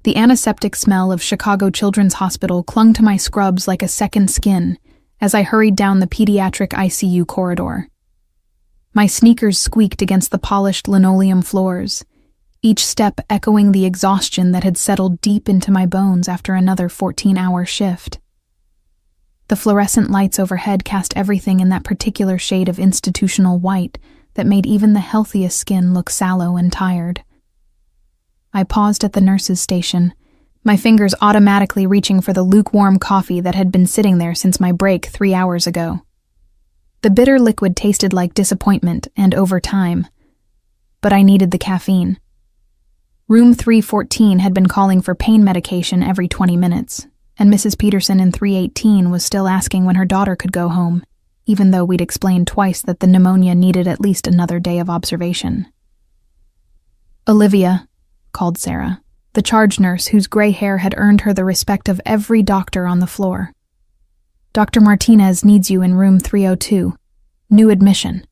The antiseptic smell of Chicago Children's Hospital clung to my scrubs like a second skin as I hurried down the pediatric ICU corridor. My sneakers squeaked against the polished linoleum floors, each step echoing the exhaustion that had settled deep into my bones after another 14-hour shift. The fluorescent lights overhead cast everything in that particular shade of institutional white that made even the healthiest skin look sallow and tired. I paused at the nurse's station, my fingers automatically reaching for the lukewarm coffee that had been sitting there since my break 3 hours ago. The bitter liquid tasted like disappointment and over time, but I needed the caffeine. Room 314 had been calling for pain medication every 20 minutes, and Mrs. Peterson in 318 was still asking when her daughter could go home, even though we'd explained twice that the pneumonia needed at least another day of observation. "Olivia," called Sarah, the charge nurse whose gray hair had earned her the respect of every doctor on the floor. "Dr. Martinez needs you in room 302. New admission."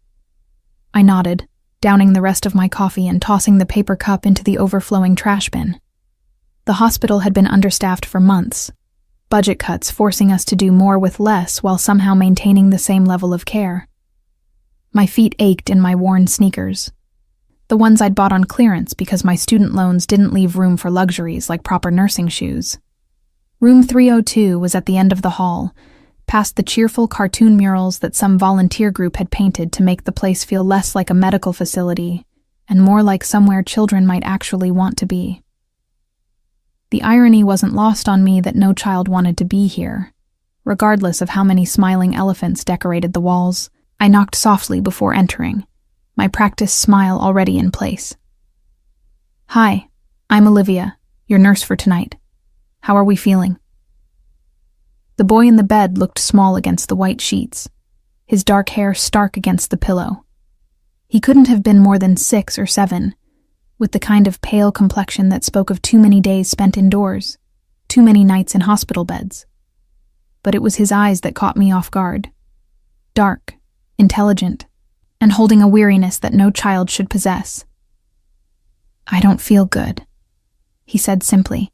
I nodded, downing the rest of my coffee and tossing the paper cup into the overflowing trash bin. The hospital had been understaffed for months, budget cuts forcing us to do more with less while somehow maintaining the same level of care. My feet ached in my worn sneakers, the ones I'd bought on clearance because my student loans didn't leave room for luxuries like proper nursing shoes. Room 302 was at the end of the hall, past the cheerful cartoon murals that some volunteer group had painted to make the place feel less like a medical facility and more like somewhere children might actually want to be. The irony wasn't lost on me that no child wanted to be here. Regardless of how many smiling elephants decorated the walls, I knocked softly before entering, my practiced smile already in place. "Hi, I'm Olivia, your nurse for tonight. How are we feeling?" The boy in the bed looked small against the white sheets, his dark hair stark against the pillow. He couldn't have been more than 6 or 7, with the kind of pale complexion that spoke of too many days spent indoors, too many nights in hospital beds. But it was his eyes that caught me off guard. Dark, intelligent, and holding a weariness that no child should possess. "I don't feel good," he said simply,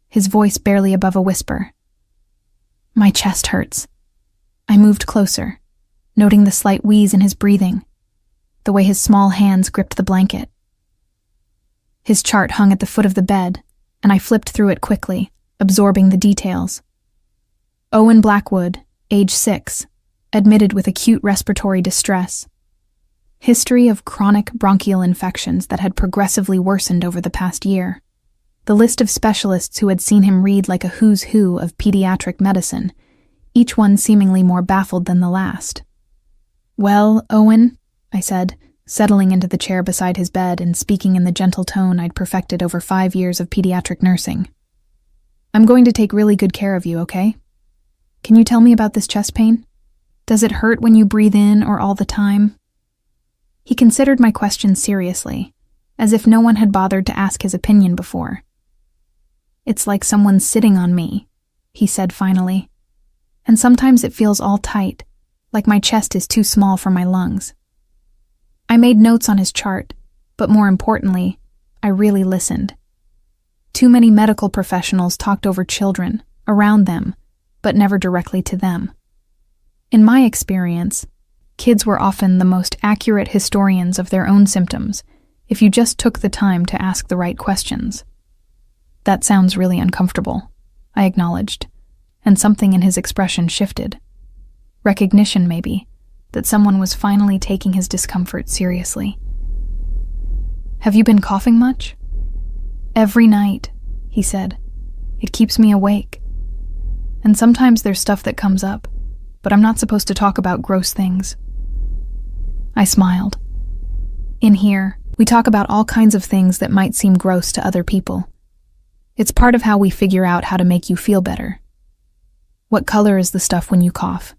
his voice barely above a whisper. "My chest hurts." I moved closer, noting the slight wheeze in his breathing, the way his small hands gripped the blanket. His chart hung at the foot of the bed, and I flipped through it quickly, absorbing the details. Owen Blackwood, age 6, admitted with acute respiratory distress. History of chronic bronchial infections that had progressively worsened over the past year. The list of specialists who had seen him read like a who's who of pediatric medicine, each one seemingly more baffled than the last. "Well, Owen," I said, settling into the chair beside his bed and speaking in the gentle tone I'd perfected over 5 years of pediatric nursing. "I'm going to take really good care of you, okay? Can you tell me about this chest pain? Does it hurt when you breathe in or all the time?" He considered my question seriously, as if no one had bothered to ask his opinion before. "It's like someone's sitting on me," he said finally. "And sometimes it feels all tight, like my chest is too small for my lungs." I made notes on his chart, but more importantly, I really listened. Too many medical professionals talked over children, around them, but never directly to them. In my experience, kids were often the most accurate historians of their own symptoms if you just took the time to ask the right questions. "That sounds really uncomfortable," I acknowledged, and something in his expression shifted. Recognition, maybe, that someone was finally taking his discomfort seriously. "Have you been coughing much?" "Every night," he said. "It keeps me awake. And sometimes there's stuff that comes up, but I'm not supposed to talk about gross things." I smiled. In here, we talk about all kinds of things that might seem gross to other people. It's part of how we figure out how to make you feel better. "What color is the stuff when you cough?"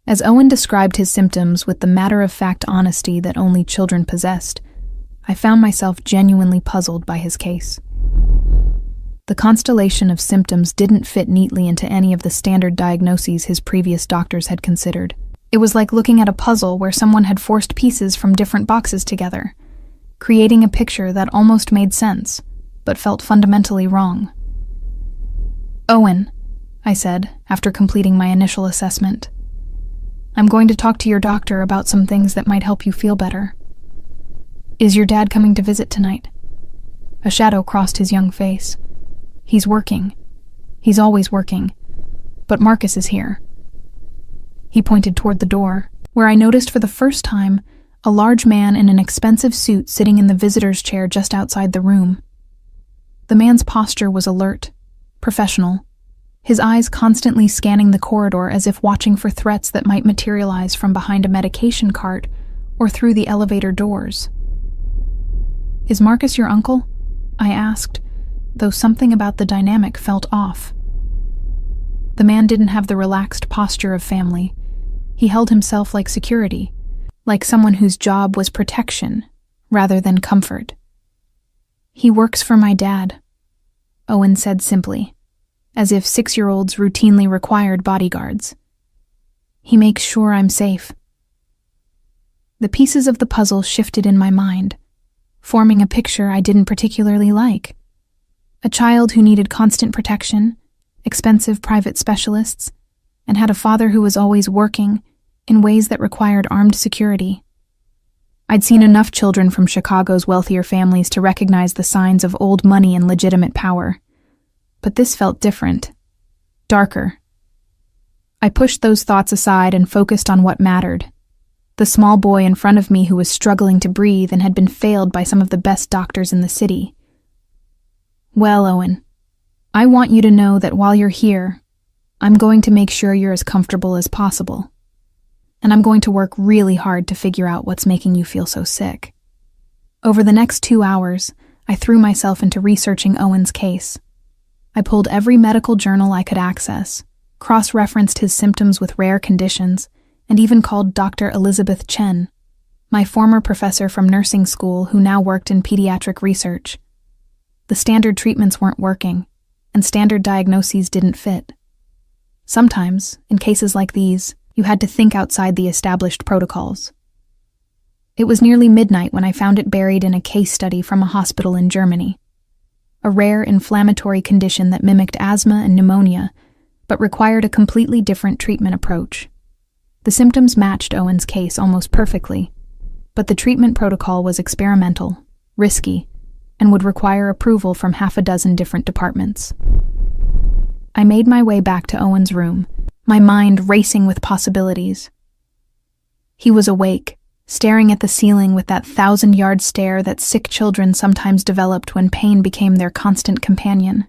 As Owen described his symptoms with the matter-of-fact honesty that only children possessed, I found myself genuinely puzzled by his case. The constellation of symptoms didn't fit neatly into any of the standard diagnoses his previous doctors had considered. It was like looking at a puzzle where someone had forced pieces from different boxes together, creating a picture that almost made sense, but felt fundamentally wrong. "Owen," I said, after completing my initial assessment, "I'm going to talk to your doctor about some things that might help you feel better. Is your dad coming to visit tonight?" A shadow crossed his young face. "He's working. He's always working. But Marcus is here." He pointed toward the door, where I noticed for the first time a large man in an expensive suit sitting in the visitor's chair just outside the room. The man's posture was alert, professional, his eyes constantly scanning the corridor as if watching for threats that might materialize from behind a medication cart or through the elevator doors. "Is Marcus your uncle?" I asked, though something about the dynamic felt off. The man didn't have the relaxed posture of family. He held himself like security, like someone whose job was protection rather than comfort. "He works for my dad," Owen said simply, as if 6-year-olds routinely required bodyguards. "He makes sure I'm safe." The pieces of the puzzle shifted in my mind, forming a picture I didn't particularly like. A child who needed constant protection, expensive private specialists, and had a father who was always working in ways that required armed security. I'd seen enough children from Chicago's wealthier families to recognize the signs of old money and legitimate power. But this felt different, darker. I pushed those thoughts aside and focused on what mattered. The small boy in front of me who was struggling to breathe and had been failed by some of the best doctors in the city. "Well, Owen, I want you to know that while you're here, I'm going to make sure you're as comfortable as possible. And I'm going to work really hard to figure out what's making you feel so sick." Over the next 2 hours, I threw myself into researching Owen's case. I pulled every medical journal I could access, cross-referenced his symptoms with rare conditions, and even called Dr. Elizabeth Chen, my former professor from nursing school who now worked in pediatric research. The standard treatments weren't working, and standard diagnoses didn't fit. Sometimes, in cases like these, you had to think outside the established protocols. It was nearly midnight when I found it buried in a case study from a hospital in Germany. A rare inflammatory condition that mimicked asthma and pneumonia, but required a completely different treatment approach. The symptoms matched Owen's case almost perfectly, but the treatment protocol was experimental, risky, and would require approval from 6 different departments. I made my way back to Owen's room, my mind racing with possibilities. He was awake, staring at the ceiling with that 1,000-yard stare that sick children sometimes developed when pain became their constant companion.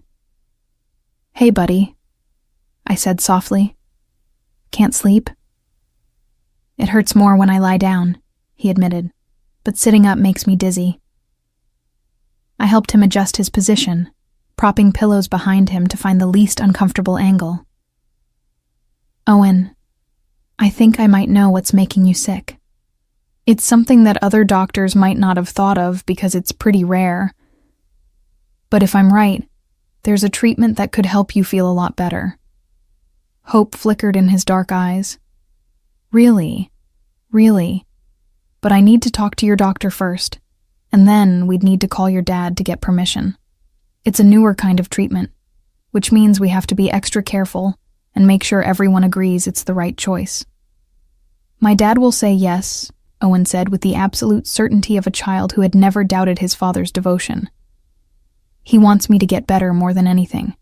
"Hey, buddy," I said softly. "Can't sleep?" "It hurts more when I lie down," he admitted, "but sitting up makes me dizzy." I helped him adjust his position, propping pillows behind him to find the least uncomfortable angle. "Owen, I think I might know what's making you sick. It's something that other doctors might not have thought of because it's pretty rare. But if I'm right, there's a treatment that could help you feel a lot better." Hope flickered in his dark eyes. Really? But I need to talk to your doctor first, and then we'd need to call your dad to get permission. It's a newer kind of treatment, which means we have to be extra careful and make sure everyone agrees it's the right choice." "My dad will say yes," Owen said with the absolute certainty of a child who had never doubted his father's devotion. "He wants me to get better more than anything."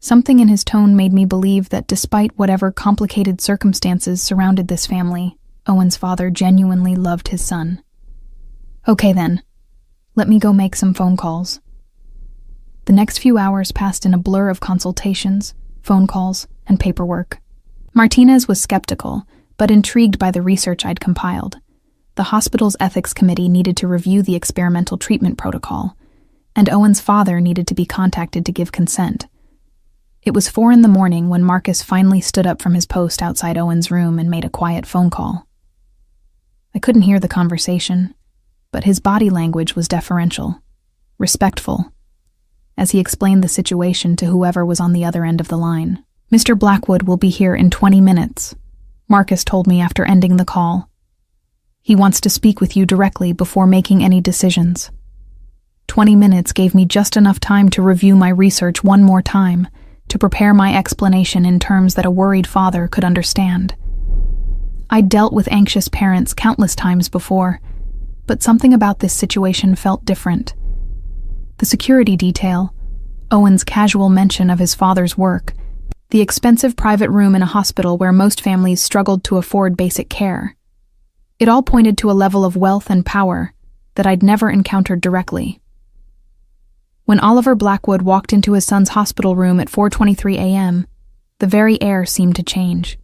Something in his tone made me believe that despite whatever complicated circumstances surrounded this family, Owen's father genuinely loved his son. "Okay then, let me go make some phone calls." The next few hours passed in a blur of consultations, phone calls, and paperwork. Martinez was skeptical, but intrigued by the research I'd compiled. The hospital's ethics committee needed to review the experimental treatment protocol, and Owen's father needed to be contacted to give consent. It was 4 a.m. when Marcus finally stood up from his post outside Owen's room and made a quiet phone call. I couldn't hear the conversation, but his body language was deferential, respectful, as he explained the situation to whoever was on the other end of the line. "Mr. Blackwood will be here in 20 minutes, Marcus told me after ending the call. "He wants to speak with you directly before making any decisions." 20 minutes gave me just enough time to review my research one more time, to prepare my explanation in terms that a worried father could understand. I'd dealt with anxious parents countless times before, but something about this situation felt different. The security detail, Owen's casual mention of his father's work, the expensive private room in a hospital where most families struggled to afford basic care. It all pointed to a level of wealth and power that I'd never encountered directly. When Oliver Blackwood walked into his son's hospital room at 4:23 a.m., the very air seemed to change.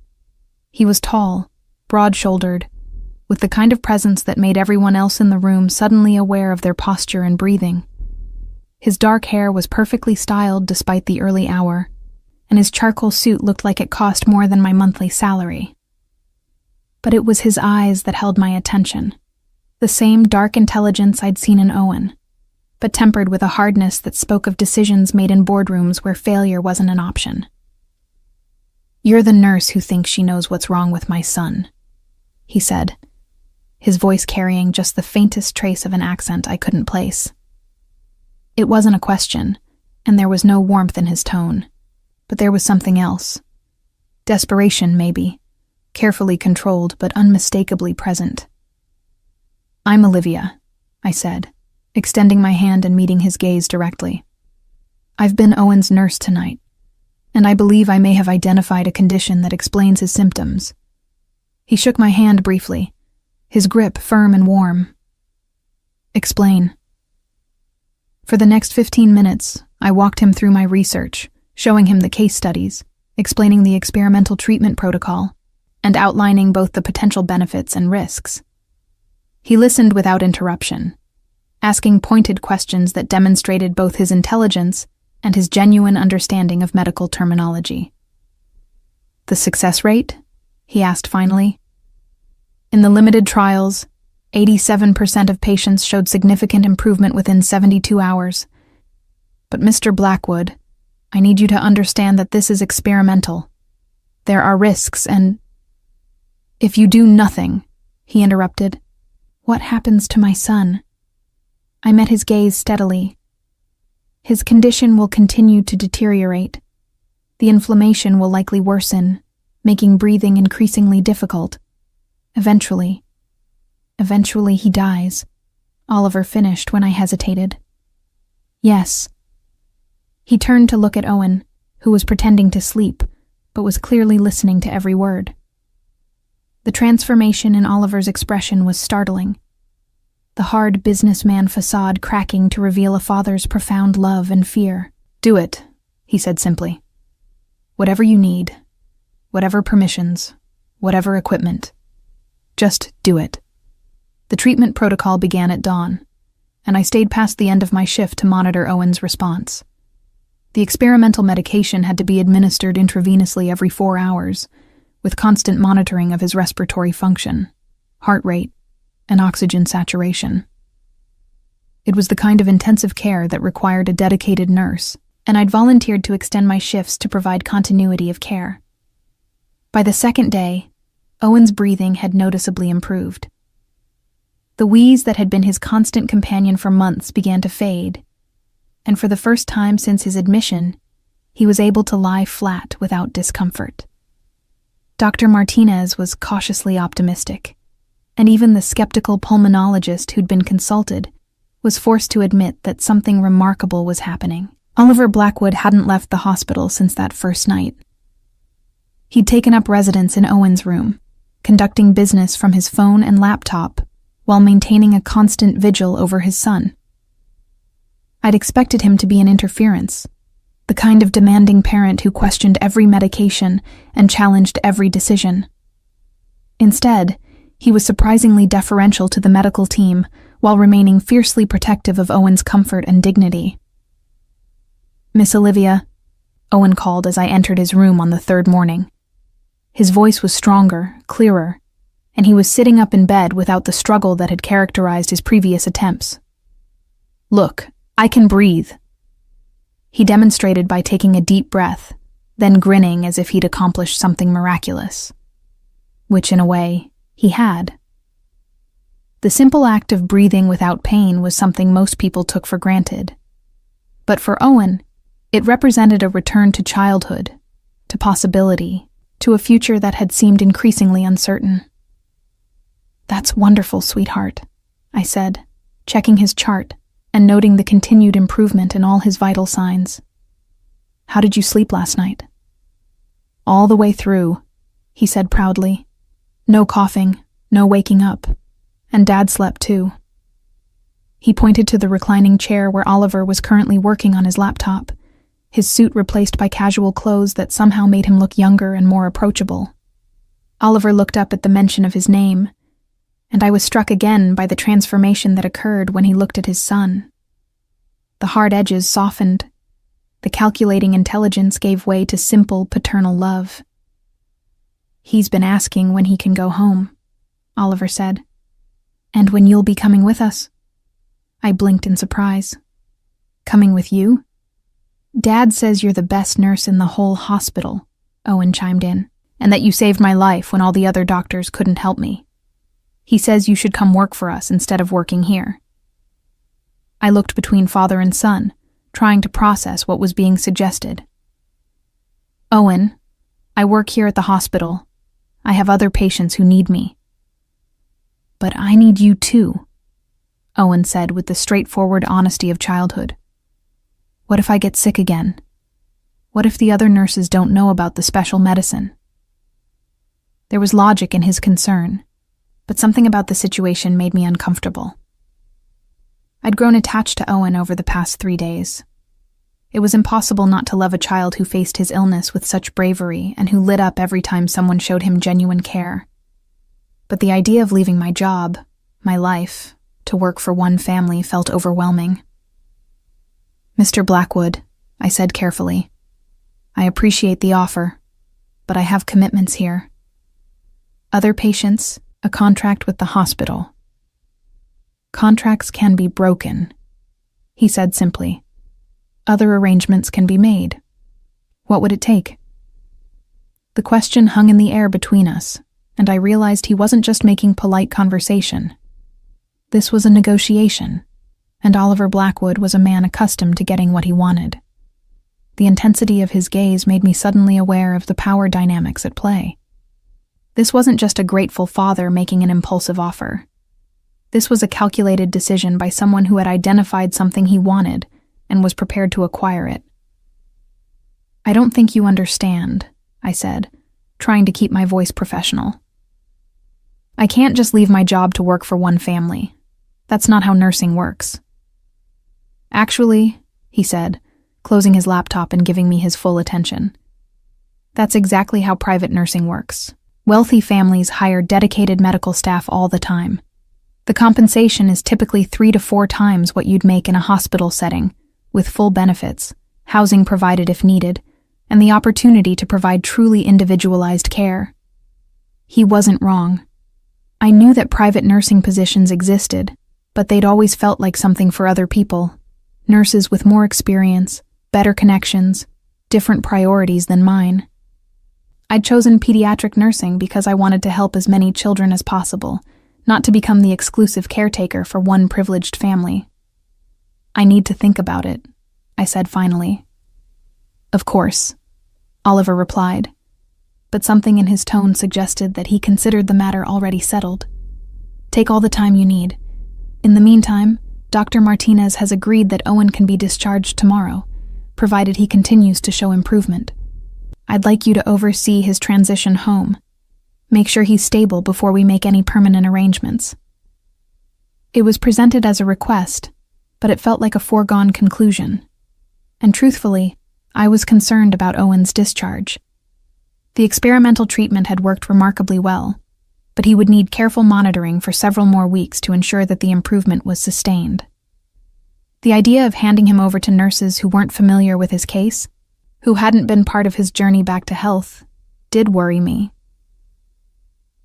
He was tall, broad-shouldered, with the kind of presence that made everyone else in the room suddenly aware of their posture and breathing. His dark hair was perfectly styled despite the early hour, and his charcoal suit looked like it cost more than my monthly salary. But it was his eyes that held my attention, the same dark intelligence I'd seen in Owen, but tempered with a hardness that spoke of decisions made in boardrooms where failure wasn't an option. "You're the nurse who thinks she knows what's wrong with my son," he said, his voice carrying just the faintest trace of an accent I couldn't place. It wasn't a question, and there was no warmth in his tone, but there was something else. Desperation, maybe, carefully controlled but unmistakably present. "I'm Olivia," I said, extending my hand and meeting his gaze directly. "I've been Owen's nurse tonight, and I believe I may have identified a condition that explains his symptoms." He shook my hand briefly, his grip firm and warm. "Explain." For the next 15 minutes, I walked him through my research, showing him the case studies, explaining the experimental treatment protocol, and outlining both the potential benefits and risks. He listened without interruption, asking pointed questions that demonstrated both his intelligence and his genuine understanding of medical terminology. "The success rate?" he asked finally. "In the limited trials, 87% of patients showed significant improvement within 72 hours. But Mr. Blackwood, I need you to understand that this is experimental. There are risks and—" "If you do nothing," he interrupted, "what happens to my son?" I met his gaze steadily. "His condition will continue to deteriorate. The inflammation will likely worsen, making breathing increasingly difficult. Eventually he dies," Oliver finished when I hesitated. "Yes." He turned to look at Owen, who was pretending to sleep, but was clearly listening to every word. The transformation in Oliver's expression was startling, the hard businessman facade cracking to reveal a father's profound love and fear. "Do it," he said simply. "Whatever you need, whatever permissions, whatever equipment. Just do it." The treatment protocol began at dawn, and I stayed past the end of my shift to monitor Owen's response. The experimental medication had to be administered intravenously every 4 hours, with constant monitoring of his respiratory function, heart rate, and oxygen saturation. It was the kind of intensive care that required a dedicated nurse, and I'd volunteered to extend my shifts to provide continuity of care. By the second day, Owen's breathing had noticeably improved. The wheeze that had been his constant companion for months began to fade, and for the first time since his admission, he was able to lie flat without discomfort. Dr. Martinez was cautiously optimistic, and even the skeptical pulmonologist who'd been consulted was forced to admit that something remarkable was happening. Oliver Blackwood hadn't left the hospital since that first night. He'd taken up residence in Owen's room, conducting business from his phone and laptop while maintaining a constant vigil over his son. I'd expected him to be an interference, the kind of demanding parent who questioned every medication and challenged every decision. Instead, he was surprisingly deferential to the medical team while remaining fiercely protective of Owen's comfort and dignity. "Miss Olivia," Owen called as I entered his room on the third morning. His voice was stronger, clearer, and he was sitting up in bed without the struggle that had characterized his previous attempts. "Look, I can breathe." He demonstrated by taking a deep breath, then grinning as if he'd accomplished something miraculous. Which, in a way, he had. The simple act of breathing without pain was something most people took for granted. But for Owen, it represented a return to childhood, to possibility, to a future that had seemed increasingly uncertain. "That's wonderful, sweetheart," I said, checking his chart and noting the continued improvement in all his vital signs. "How did you sleep last night?" "All the way through," he said proudly. "No coughing, no waking up, and Dad slept too." He pointed to the reclining chair where Oliver was currently working on his laptop, his suit replaced by casual clothes that somehow made him look younger and more approachable. Oliver looked up at the mention of his name, and I was struck again by the transformation that occurred when he looked at his son. The hard edges softened. The calculating intelligence gave way to simple paternal love. "He's been asking when he can go home," Oliver said. "And when you'll be coming with us?" I blinked in surprise. "Coming with you?" "Dad says you're the best nurse in the whole hospital," Owen chimed in, "and that you saved my life when all the other doctors couldn't help me. He says you should come work for us instead of working here." I looked between father and son, trying to process what was being suggested. "Owen, I work here at the hospital. I have other patients who need me." "But I need you too," Owen said with the straightforward honesty of childhood. "What if I get sick again? What if the other nurses don't know about the special medicine?" There was logic in his concern, but something about the situation made me uncomfortable. I'd grown attached to Owen over the past 3 days. It was impossible not to love a child who faced his illness with such bravery and who lit up every time someone showed him genuine care. But the idea of leaving my job, my life, to work for one family felt overwhelming. "Mr. Blackwood," I said carefully, "I appreciate the offer, but I have commitments here. Other patients, a contract with the hospital." "Contracts can be broken," he said simply. "Other arrangements can be made. What would it take?" The question hung in the air between us, and I realized he wasn't just making polite conversation. This was a negotiation, and Oliver Blackwood was a man accustomed to getting what he wanted. The intensity of his gaze made me suddenly aware of the power dynamics at play. This wasn't just a grateful father making an impulsive offer. This was a calculated decision by someone who had identified something he wanted and was prepared to acquire it. "I don't think you understand," I said, trying to keep my voice professional. "I can't just leave my job to work for one family. That's not how nursing works." "Actually," he said, closing his laptop and giving me his full attention, "that's exactly how private nursing works. Wealthy families hire dedicated medical staff all the time. The compensation is typically 3 to 4 times what you'd make in a hospital setting, with full benefits, housing provided if needed, and the opportunity to provide truly individualized care." He wasn't wrong. I knew that private nursing positions existed, but they'd always felt like something for other people, nurses with more experience, better connections, different priorities than mine. I'd chosen pediatric nursing because I wanted to help as many children as possible, not to become the exclusive caretaker for one privileged family. "I need to think about it," I said finally. "Of course," Oliver replied, but something in his tone suggested that he considered the matter already settled. "Take all the time you need. In the meantime, Dr. Martinez has agreed that Owen can be discharged tomorrow, provided he continues to show improvement. I'd like you to oversee his transition home. Make sure he's stable before we make any permanent arrangements." It was presented as a request, but it felt like a foregone conclusion. And truthfully, I was concerned about Owen's discharge. The experimental treatment had worked remarkably well, but he would need careful monitoring for several more weeks to ensure that the improvement was sustained. The idea of handing him over to nurses who weren't familiar with his case, who hadn't been part of his journey back to health, did worry me.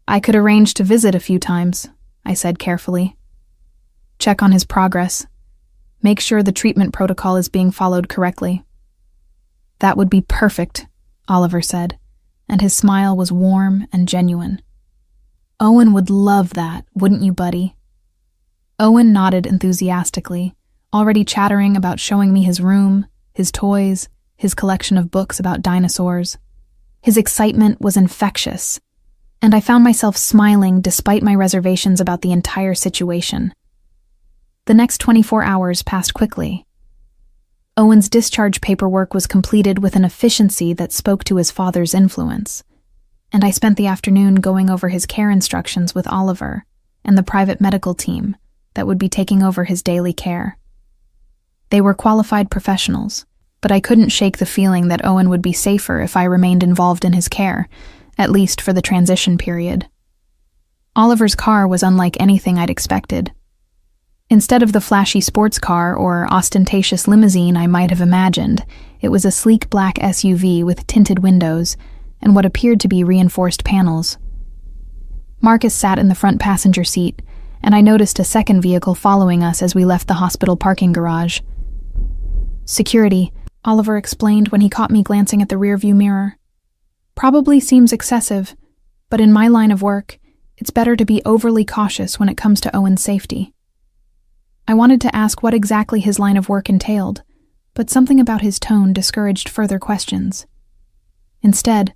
"I could arrange to visit a few times," I said carefully. "Check on his progress. Make sure the treatment protocol is being followed correctly." "That would be perfect," Oliver said, and his smile was warm and genuine. "Owen would love that, wouldn't you, buddy?" Owen nodded enthusiastically, already chattering about showing me his room, his toys, his collection of books about dinosaurs. His excitement was infectious, and I found myself smiling despite my reservations about the entire situation. The next 24 hours passed quickly. Owen's discharge paperwork was completed with an efficiency that spoke to his father's influence, and I spent the afternoon going over his care instructions with Oliver and the private medical team that would be taking over his daily care. They were qualified professionals, but I couldn't shake the feeling that Owen would be safer if I remained involved in his care, at least for the transition period. Oliver's car was unlike anything I'd expected. Instead of the flashy sports car or ostentatious limousine I might have imagined, it was a sleek black SUV with tinted windows and what appeared to be reinforced panels. Marcus sat in the front passenger seat, and I noticed a second vehicle following us as we left the hospital parking garage. "Security," Oliver explained when he caught me glancing at the rearview mirror. "Probably seems excessive, but in my line of work, it's better to be overly cautious when it comes to Owen's safety." I wanted to ask what exactly his line of work entailed, but something about his tone discouraged further questions. Instead,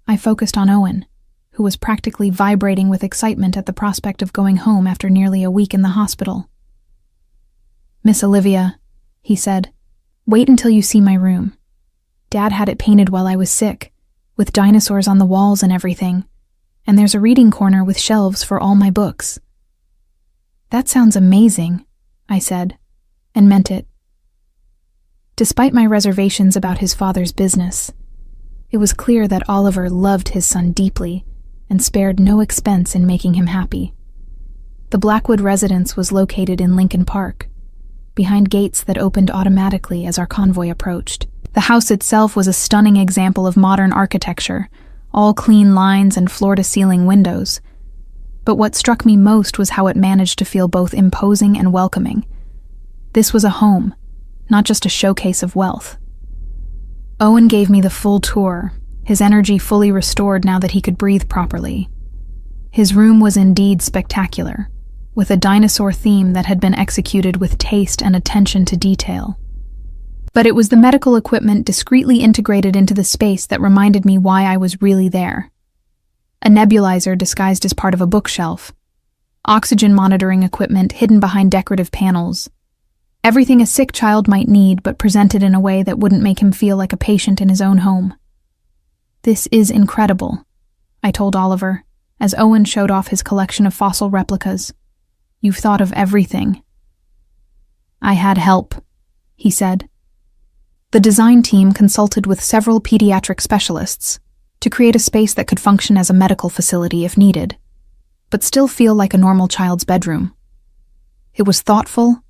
I focused on Owen, who was practically vibrating with excitement at the prospect of going home after nearly a week in the hospital. "Miss Olivia," he said, "wait until you see my room. Dad had it painted while I was sick, with dinosaurs on the walls and everything, and there's a reading corner with shelves for all my books." "That sounds amazing," I said, and meant it. Despite my reservations about his father's business, it was clear that Oliver loved his son deeply and spared no expense in making him happy. The Blackwood residence was located in Lincoln Park, behind gates that opened automatically as our convoy approached. The house itself was a stunning example of modern architecture, all clean lines and floor-to-ceiling windows. But what struck me most was how it managed to feel both imposing and welcoming. This was a home, not just a showcase of wealth. Owen gave me the full tour, his energy fully restored now that he could breathe properly. His room was indeed spectacular, with a dinosaur theme that had been executed with taste and attention to detail. But it was the medical equipment discreetly integrated into the space that reminded me why I was really there. A nebulizer disguised as part of a bookshelf, oxygen monitoring equipment hidden behind decorative panels, everything a sick child might need but presented in a way that wouldn't make him feel like a patient in his own home. "This is incredible," I told Oliver, as Owen showed off his collection of fossil replicas. "You've thought of everything." "I had help," he said. The design team consulted with several pediatric specialists to create a space that could function as a medical facility if needed, but still feel like a normal child's bedroom. It was thoughtful,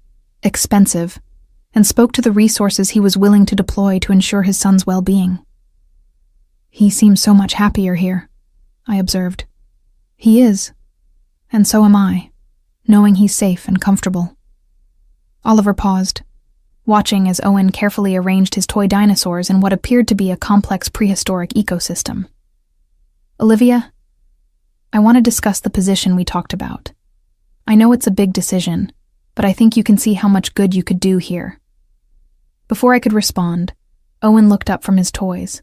expensive, and spoke to the resources he was willing to deploy to ensure his son's well-being. "He seems so much happier here," I observed. "He is, and so am I, knowing he's safe and comfortable." Oliver paused, watching as Owen carefully arranged his toy dinosaurs in what appeared to be a complex prehistoric ecosystem. "Olivia, I want to discuss the position we talked about. I know it's a big decision, but I think you can see how much good you could do here." Before I could respond, Owen looked up from his toys.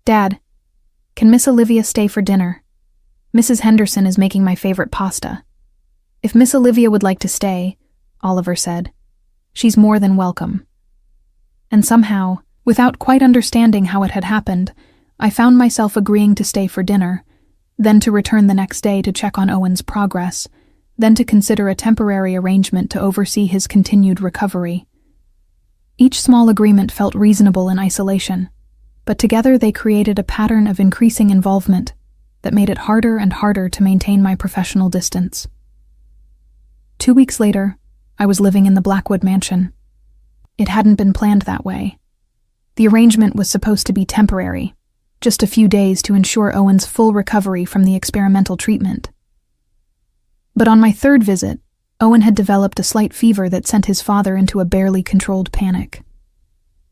"Dad, can Miss Olivia stay for dinner? Mrs. Henderson is making my favorite pasta." "If Miss Olivia would like to stay," Oliver said, "she's more than welcome." And somehow, without quite understanding how it had happened, I found myself agreeing to stay for dinner, then to return the next day to check on Owen's progress, then to consider a temporary arrangement to oversee his continued recovery. Each small agreement felt reasonable in isolation, but together they created a pattern of increasing involvement that made it harder and harder to maintain my professional distance. 2 weeks later, I was living in the Blackwood mansion. It hadn't been planned that way. The arrangement was supposed to be temporary, just a few days to ensure Owen's full recovery from the experimental treatment. But on my third visit, Owen had developed a slight fever that sent his father into a barely controlled panic.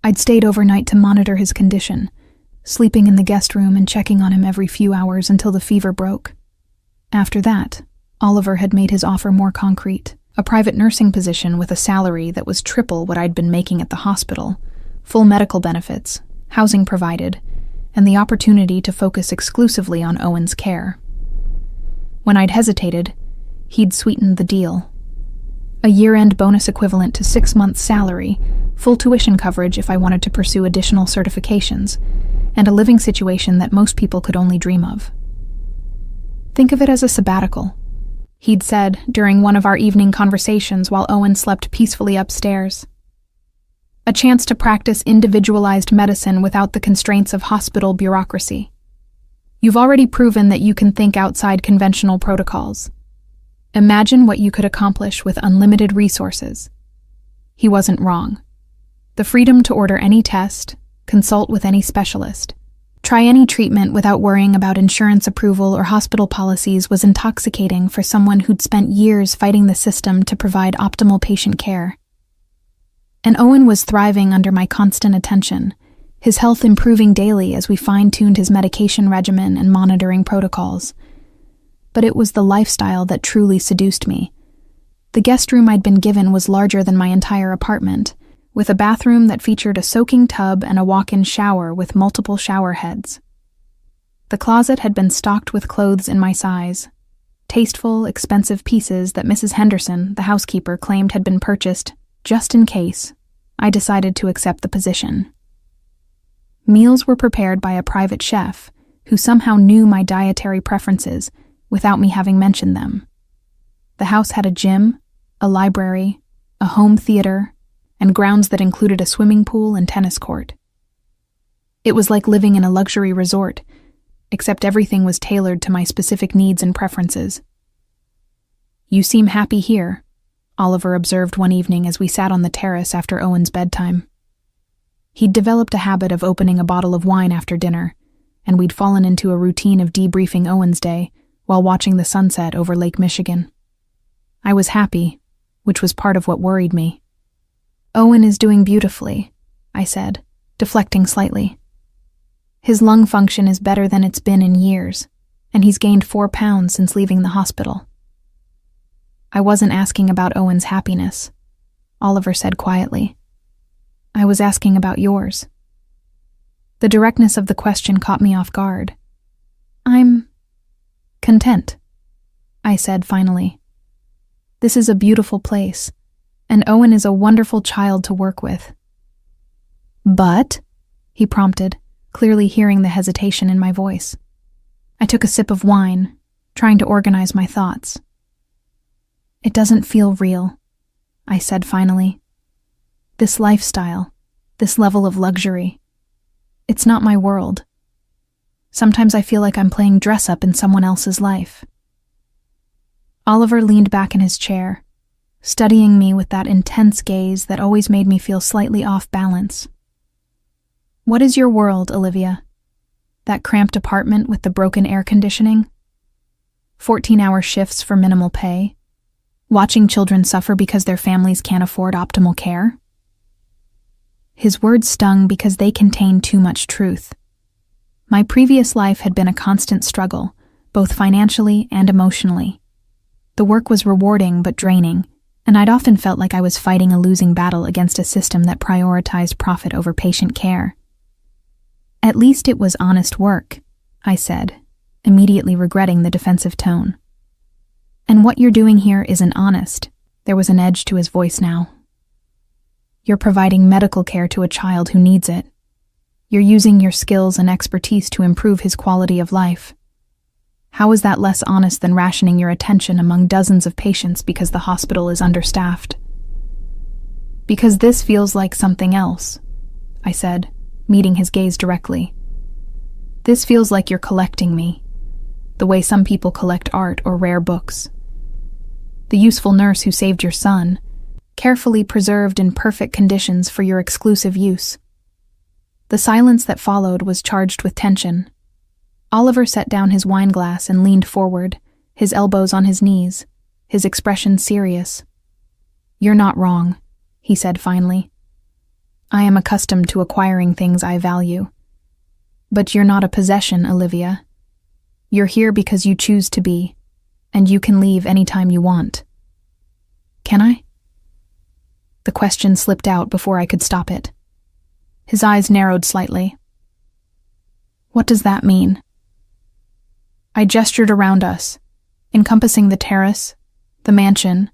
I'd stayed overnight to monitor his condition, sleeping in the guest room and checking on him every few hours until the fever broke. After that, Oliver had made his offer more concrete. A private nursing position with a salary that was triple what I'd been making at the hospital, full medical benefits, housing provided, and the opportunity to focus exclusively on Owen's care. When I'd hesitated, he'd sweetened the deal. A year-end bonus equivalent to 6 months' salary, full tuition coverage if I wanted to pursue additional certifications, and a living situation that most people could only dream of. Think of it as a sabbatical, he'd said during one of our evening conversations while Owen slept peacefully upstairs. A chance to practice individualized medicine without the constraints of hospital bureaucracy. You've already proven that you can think outside conventional protocols. Imagine what you could accomplish with unlimited resources. He wasn't wrong. The freedom to order any test, consult with any specialist, try any treatment without worrying about insurance approval or hospital policies was intoxicating for someone who'd spent years fighting the system to provide optimal patient care. And Owen was thriving under my constant attention, his health improving daily as we fine-tuned his medication regimen and monitoring protocols. But it was the lifestyle that truly seduced me. The guest room I'd been given was larger than my entire apartment, with a bathroom that featured a soaking tub and a walk-in shower with multiple shower heads. The closet had been stocked with clothes in my size, tasteful, expensive pieces that Mrs. Henderson, the housekeeper, claimed had been purchased just in case I decided to accept the position. Meals were prepared by a private chef who somehow knew my dietary preferences without me having mentioned them. The house had a gym, a library, a home theater, and grounds that included a swimming pool and tennis court. It was like living in a luxury resort, except everything was tailored to my specific needs and preferences. "You seem happy here," Oliver observed one evening as we sat on the terrace after Owen's bedtime. He'd developed a habit of opening a bottle of wine after dinner, and we'd fallen into a routine of debriefing Owen's day while watching the sunset over Lake Michigan. I was happy, which was part of what worried me. "Owen is doing beautifully," I said, deflecting slightly. "His lung function is better than it's been in years, and he's gained 4 pounds since leaving the hospital." "I wasn't asking about Owen's happiness," Oliver said quietly. "I was asking about yours." The directness of the question caught me off guard. "I'm content," I said finally. "This is a beautiful place, and Owen is a wonderful child to work with." "But," he prompted, clearly hearing the hesitation in my voice. I took a sip of wine, trying to organize my thoughts. "It doesn't feel real," I said finally. "This lifestyle, this level of luxury, it's not my world. Sometimes I feel like I'm playing dress-up in someone else's life." Oliver leaned back in his chair, studying me with that intense gaze that always made me feel slightly off balance. "What is your world, Olivia? That cramped apartment with the broken air conditioning? 14-hour shifts for minimal pay? Watching children suffer because their families can't afford optimal care?" His words stung because they contained too much truth. My previous life had been a constant struggle, both financially and emotionally. The work was rewarding but draining, and I'd often felt like I was fighting a losing battle against a system that prioritized profit over patient care. "At least it was honest work," I said, immediately regretting the defensive tone. "And what you're doing here isn't honest." There was an edge to his voice now. "You're providing medical care to a child who needs it. You're using your skills and expertise to improve his quality of life. How is that less honest than rationing your attention among dozens of patients because the hospital is understaffed?" "Because this feels like something else," I said, meeting his gaze directly. "This feels like you're collecting me, the way some people collect art or rare books. The useful nurse who saved your son, carefully preserved in perfect conditions for your exclusive use." The silence that followed was charged with tension. Oliver set down his wine glass and leaned forward, his elbows on his knees, his expression serious. "You're not wrong," he said finally. "I am accustomed to acquiring things I value. But you're not a possession, Olivia. You're here because you choose to be, and you can leave anytime you want." Can I? The question slipped out before I could stop it. His eyes narrowed slightly. What does that mean? I gestured around us, encompassing the terrace, the mansion,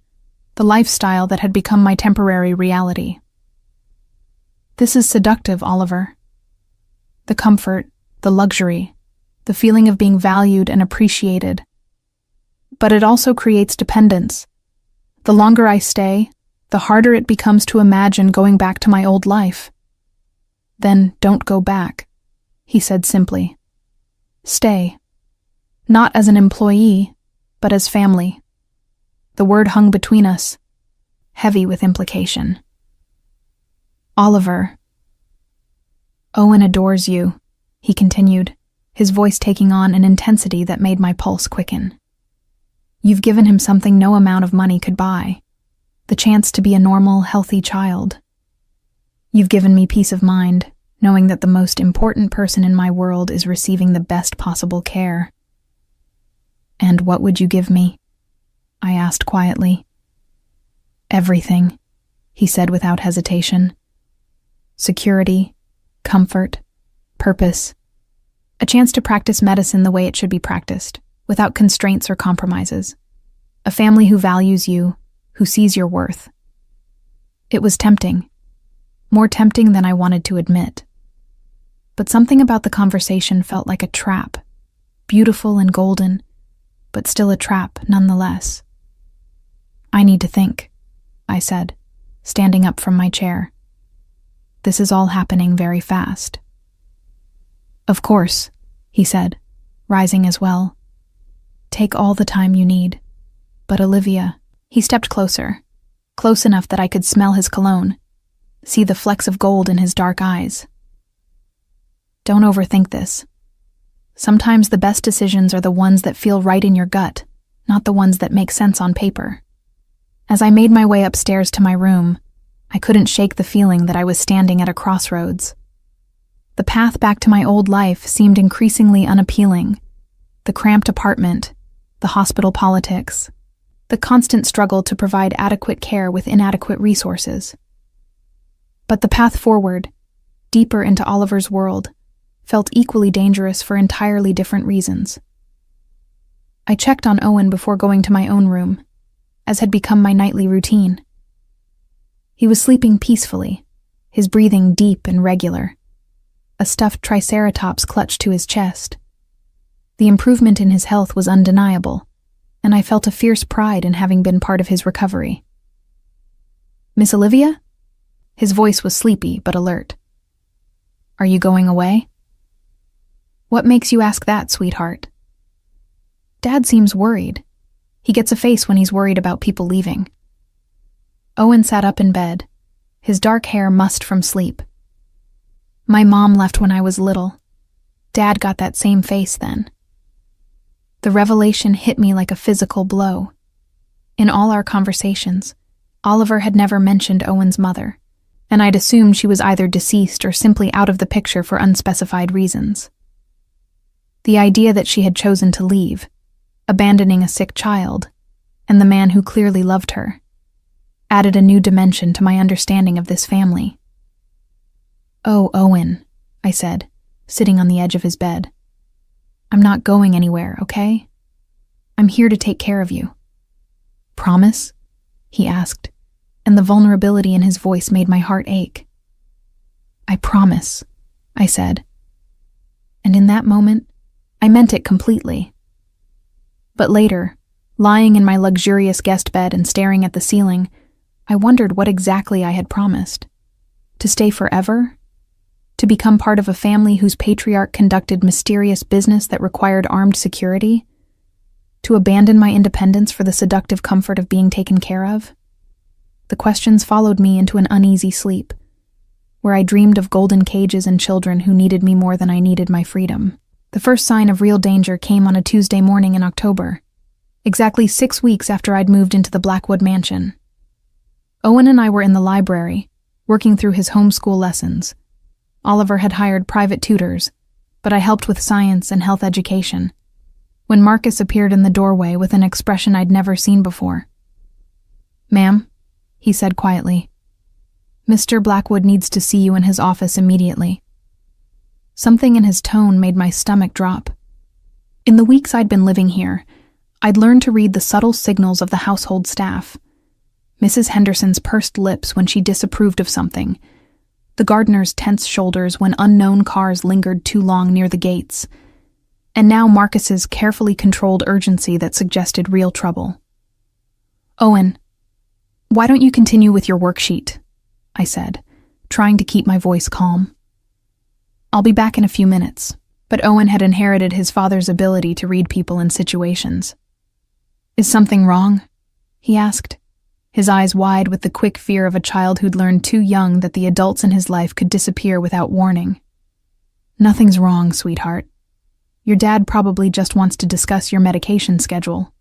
the lifestyle that had become my temporary reality. This is seductive, Oliver. The comfort, the luxury, the feeling of being valued and appreciated. But it also creates dependence. The longer I stay, the harder it becomes to imagine going back to my old life. Then don't go back, he said simply. Stay. Not as an employee, but as family. The word hung between us, heavy with implication. Oliver. Owen adores you, he continued, his voice taking on an intensity that made my pulse quicken. You've given him something no amount of money could buy, the chance to be a normal, healthy child. You've given me peace of mind, knowing that the most important person in my world is receiving the best possible care. And what would you give me? I asked quietly. Everything, he said without hesitation. Security, comfort, purpose, a chance to practice medicine the way it should be practiced, without constraints or compromises. A family who values you, who sees your worth. It was tempting, more tempting than I wanted to admit. But something about the conversation felt like a trap, beautiful and golden, but still a trap nonetheless. I need to think, I said, standing up from my chair. This is all happening very fast. Of course, he said, rising as well. Take all the time you need. But Olivia, he stepped closer, close enough that I could smell his cologne, see the flecks of gold in his dark eyes. Don't overthink this. Sometimes the best decisions are the ones that feel right in your gut, not the ones that make sense on paper. As I made my way upstairs to my room, I couldn't shake the feeling that I was standing at a crossroads. The path back to my old life seemed increasingly unappealing. The cramped apartment, the hospital politics, the constant struggle to provide adequate care with inadequate resources. But the path forward, deeper into Oliver's world, felt equally dangerous for entirely different reasons. I checked on Owen before going to my own room, as had become my nightly routine. He was sleeping peacefully, his breathing deep and regular. A stuffed triceratops clutched to his chest. The improvement in his health was undeniable, and I felt a fierce pride in having been part of his recovery. Miss Olivia? His voice was sleepy but alert. Are you going away? What makes you ask that, sweetheart? Dad seems worried. He gets a face when he's worried about people leaving. Owen sat up in bed, his dark hair mussed from sleep. My mom left when I was little. Dad got that same face then. The revelation hit me like a physical blow. In all our conversations, Oliver had never mentioned Owen's mother, and I'd assumed she was either deceased or simply out of the picture for unspecified reasons. The idea that she had chosen to leave, abandoning a sick child, and the man who clearly loved her, added a new dimension to my understanding of this family. Oh, Owen, I said, sitting on the edge of his bed. I'm not going anywhere, okay? I'm here to take care of you. Promise? He asked, and the vulnerability in his voice made my heart ache. I promise, I said. And in that moment, I meant it completely. But later, lying in my luxurious guest bed and staring at the ceiling, I wondered what exactly I had promised. To stay forever? To become part of a family whose patriarch conducted mysterious business that required armed security? To abandon my independence for the seductive comfort of being taken care of? The questions followed me into an uneasy sleep, where I dreamed of golden cages and children who needed me more than I needed my freedom. The first sign of real danger came on a Tuesday morning in October, exactly 6 weeks after I'd moved into the Blackwood mansion. Owen and I were in the library, working through his homeschool lessons. Oliver had hired private tutors, but I helped with science and health education, when Marcus appeared in the doorway with an expression I'd never seen before. "Ma'am," he said quietly, "Mr. Blackwood needs to see you in his office immediately." Something in his tone made my stomach drop. In the weeks I'd been living here, I'd learned to read the subtle signals of the household staff. Mrs. Henderson's pursed lips when she disapproved of something, the gardener's tense shoulders when unknown cars lingered too long near the gates, and now Marcus's carefully controlled urgency that suggested real trouble. "Owen, why don't you continue with your worksheet?" I said, trying to keep my voice calm. "I'll be back in a few minutes." But Owen had inherited his father's ability to read people in situations. "Is something wrong?" he asked, his eyes wide with the quick fear of a child who'd learned too young that the adults in his life could disappear without warning. "Nothing's wrong, sweetheart. Your dad probably just wants to discuss your medication schedule."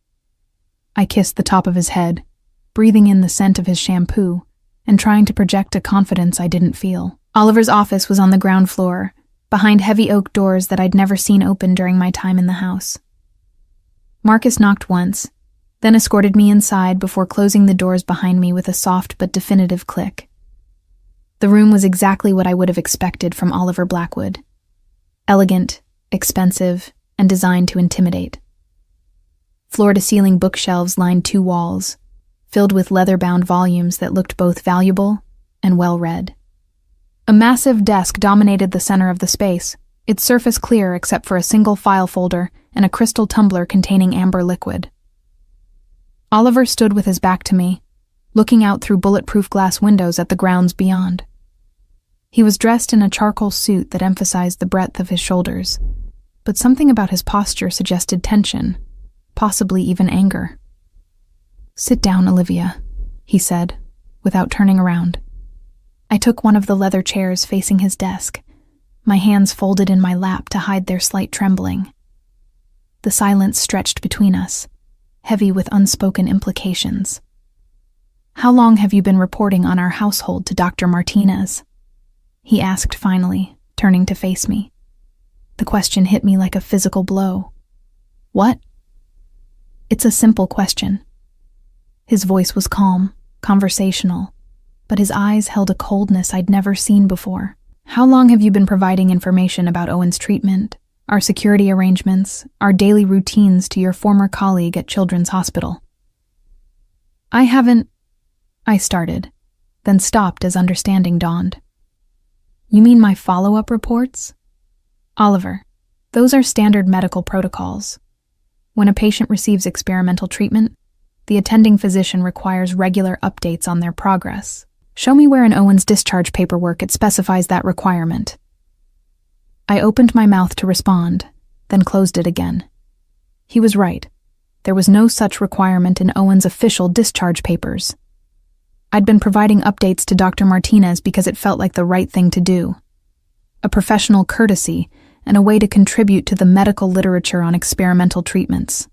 I kissed the top of his head, breathing in the scent of his shampoo and trying to project a confidence I didn't feel. Oliver's office was on the ground floor, behind heavy oak doors that I'd never seen open during my time in the house. Marcus knocked once, then escorted me inside before closing the doors behind me with a soft but definitive click. The room was exactly what I would have expected from Oliver Blackwood. Elegant, expensive, and designed to intimidate. Floor-to-ceiling bookshelves lined 2 walls, filled with leather-bound volumes that looked both valuable and well-read. A massive desk dominated the center of the space, its surface clear except for a single file folder and a crystal tumbler containing amber liquid. Oliver stood with his back to me, looking out through bulletproof glass windows at the grounds beyond. He was dressed in a charcoal suit that emphasized the breadth of his shoulders, but something about his posture suggested tension, possibly even anger. "Sit down, Olivia," he said, without turning around. I took one of the leather chairs facing his desk, my hands folded in my lap to hide their slight trembling. The silence stretched between us, heavy with unspoken implications. "How long have you been reporting on our household to Dr. Martinez?" he asked finally, turning to face me. The question hit me like a physical blow. "What?" It's a simple question. His voice was calm, conversational, but his eyes held a coldness I'd never seen before. "How long have you been providing information about Owen's treatment, our security arrangements, our daily routines to your former colleague at Children's Hospital?" "I haven't," I started, then stopped as understanding dawned. "You mean my follow-up reports?" "Oliver, those are standard medical protocols. When a patient receives experimental treatment, the attending physician requires regular updates on their progress. Show me where in Owen's discharge paperwork it specifies that requirement." I opened my mouth to respond, then closed it again. He was right. There was no such requirement in Owen's official discharge papers. I'd been providing updates to Dr. Martinez because it felt like the right thing to do. A professional courtesy and a way to contribute to the medical literature on experimental treatments.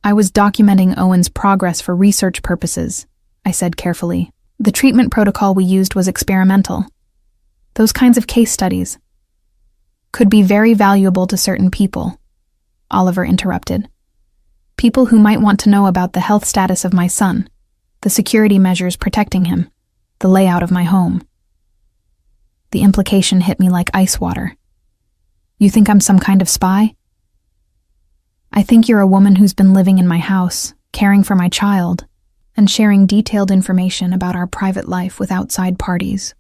I was documenting Owen's progress for research purposes, I said carefully. The treatment protocol we used was experimental. Those kinds of case studies could be very valuable to certain people, Oliver interrupted. People who might want to know about the health status of my son, the security measures protecting him, the layout of my home. The implication hit me like ice water. "You think I'm some kind of spy?" "I think you're a woman who's been living in my house, caring for my child, and sharing detailed information about our private life with outside parties."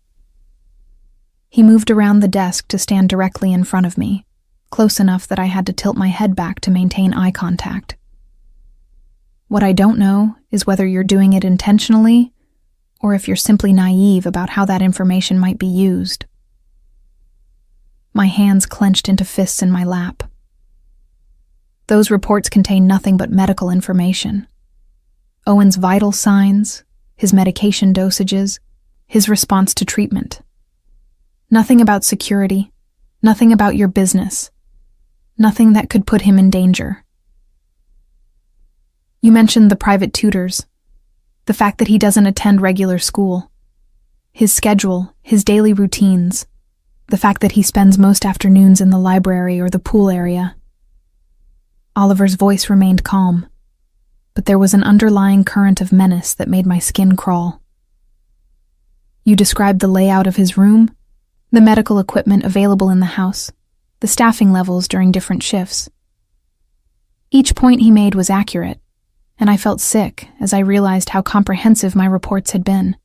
He moved around the desk to stand directly in front of me, close enough that I had to tilt my head back to maintain eye contact. "What I don't know is whether you're doing it intentionally or if you're simply naive about how that information might be used." My hands clenched into fists in my lap. Those reports contain nothing but medical information. Owen's vital signs, his medication dosages, his response to treatment. Nothing about security, nothing about your business, nothing that could put him in danger. You mentioned the private tutors, the fact that he doesn't attend regular school, his schedule, his daily routines, the fact that he spends most afternoons in the library or the pool area. Oliver's voice remained calm. but there was an underlying current of menace that made my skin crawl. You described the layout of his room, the medical equipment available in the house, the staffing levels during different shifts. Each point he made was accurate, and I felt sick as I realized how comprehensive my reports had been.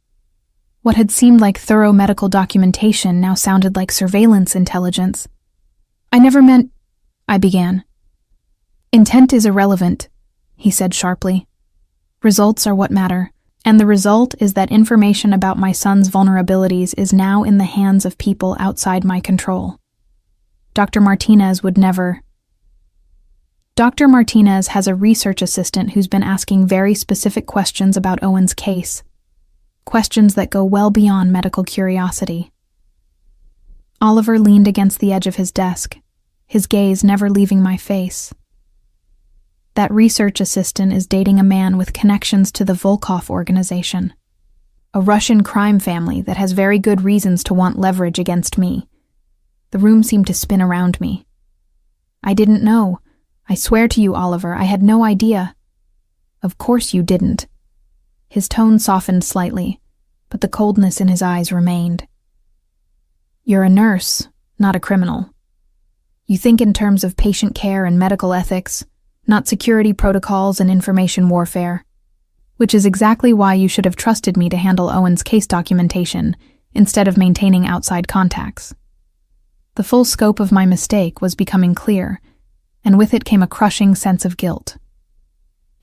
What had seemed like thorough medical documentation now sounded like surveillance intelligence. I never meant... I began. Intent is irrelevant, he said sharply. Results are what matter, and the result is that information about my son's vulnerabilities is now in the hands of people outside my control. Dr. Martinez would never... Dr. Martinez has a research assistant who's been asking very specific questions about Owen's case. Questions that go well beyond medical curiosity. Oliver leaned against the edge of his desk, his gaze never leaving my face. That research assistant is dating a man with connections to the Volkov organization, a Russian crime family that has very good reasons to want leverage against me. The room seemed to spin around me. I didn't know. I swear to you, Oliver, I had no idea. Of course you didn't. His tone softened slightly, but the coldness in his eyes remained. You're a nurse, not a criminal. You think in terms of patient care and medical ethics, not security protocols and information warfare, which is exactly why you should have trusted me to handle Owen's case documentation instead of maintaining outside contacts. The full scope of my mistake was becoming clear, and with it came a crushing sense of guilt.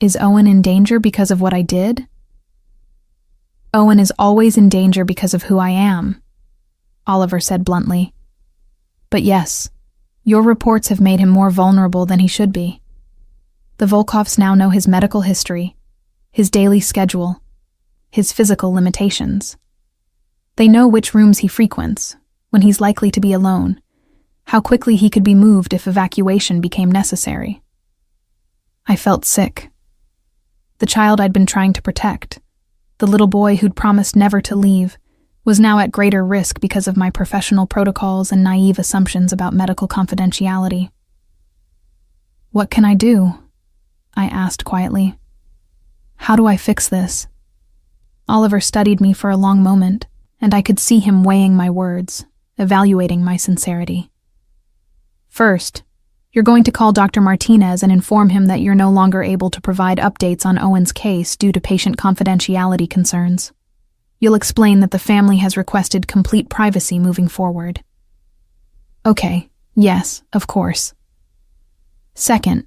Is Owen in danger because of what I did? Owen is always in danger because of who I am, Oliver said bluntly. But yes, your reports have made him more vulnerable than he should be. The Volkovs now know his medical history, his daily schedule, his physical limitations. They know which rooms he frequents, when he's likely to be alone, how quickly he could be moved if evacuation became necessary. I felt sick. The child I'd been trying to protect, the little boy who'd promised never to leave, was now at greater risk because of my professional protocols and naive assumptions about medical confidentiality. What can I do? I asked quietly. How do I fix this? Oliver studied me for a long moment, and I could see him weighing my words, evaluating my sincerity. First, you're going to call Dr. Martinez and inform him that you're no longer able to provide updates on Owen's case due to patient confidentiality concerns. You'll explain that the family has requested complete privacy moving forward. Okay, yes, of course. Second,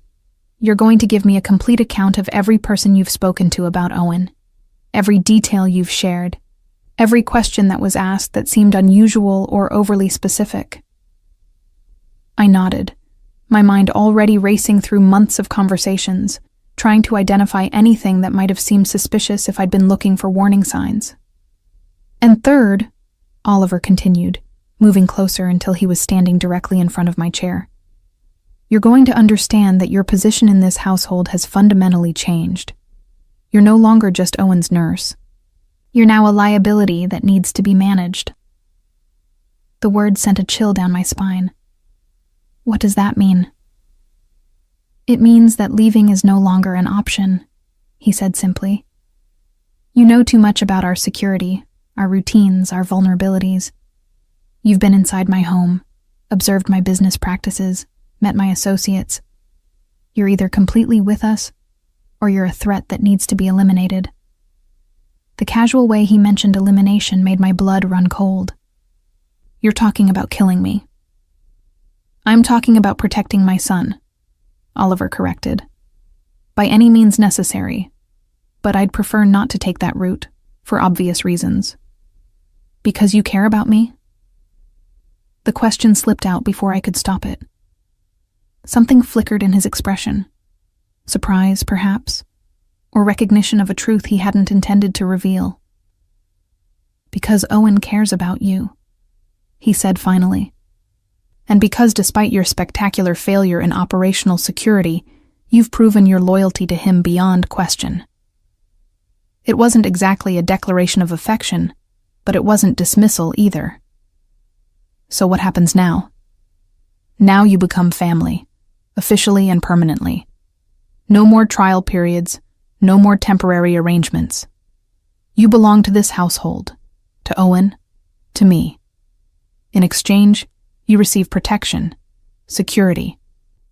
you're going to give me a complete account of every person you've spoken to about Owen, every detail you've shared, every question that was asked that seemed unusual or overly specific. I nodded, my mind already racing through months of conversations, trying to identify anything that might have seemed suspicious if I'd been looking for warning signs. And third, Oliver continued, moving closer until he was standing directly in front of my chair, you're going to understand that your position in this household has fundamentally changed. You're no longer just Owen's nurse. You're now a liability that needs to be managed. The word sent a chill down my spine. What does that mean? It means that leaving is no longer an option, he said simply. You know too much about our security, our routines, our vulnerabilities. You've been inside my home, observed my business practices, met my associates. You're either completely with us, or you're a threat that needs to be eliminated. The casual way he mentioned elimination made my blood run cold. You're talking about killing me. I'm talking about protecting my son, Oliver corrected. By any means necessary, but I'd prefer not to take that route, for obvious reasons. Because you care about me? The question slipped out before I could stop it. Something flickered in his expression. Surprise, perhaps, or recognition of a truth he hadn't intended to reveal. Because Owen cares about you, he said finally. And because despite your spectacular failure in operational security, you've proven your loyalty to him beyond question. It wasn't exactly a declaration of affection, but it wasn't dismissal either. So what happens now? Now you become family, officially and permanently. No more trial periods, No more temporary arrangements. You belong to this household, to Owen, to me. In exchange, you receive protection, security,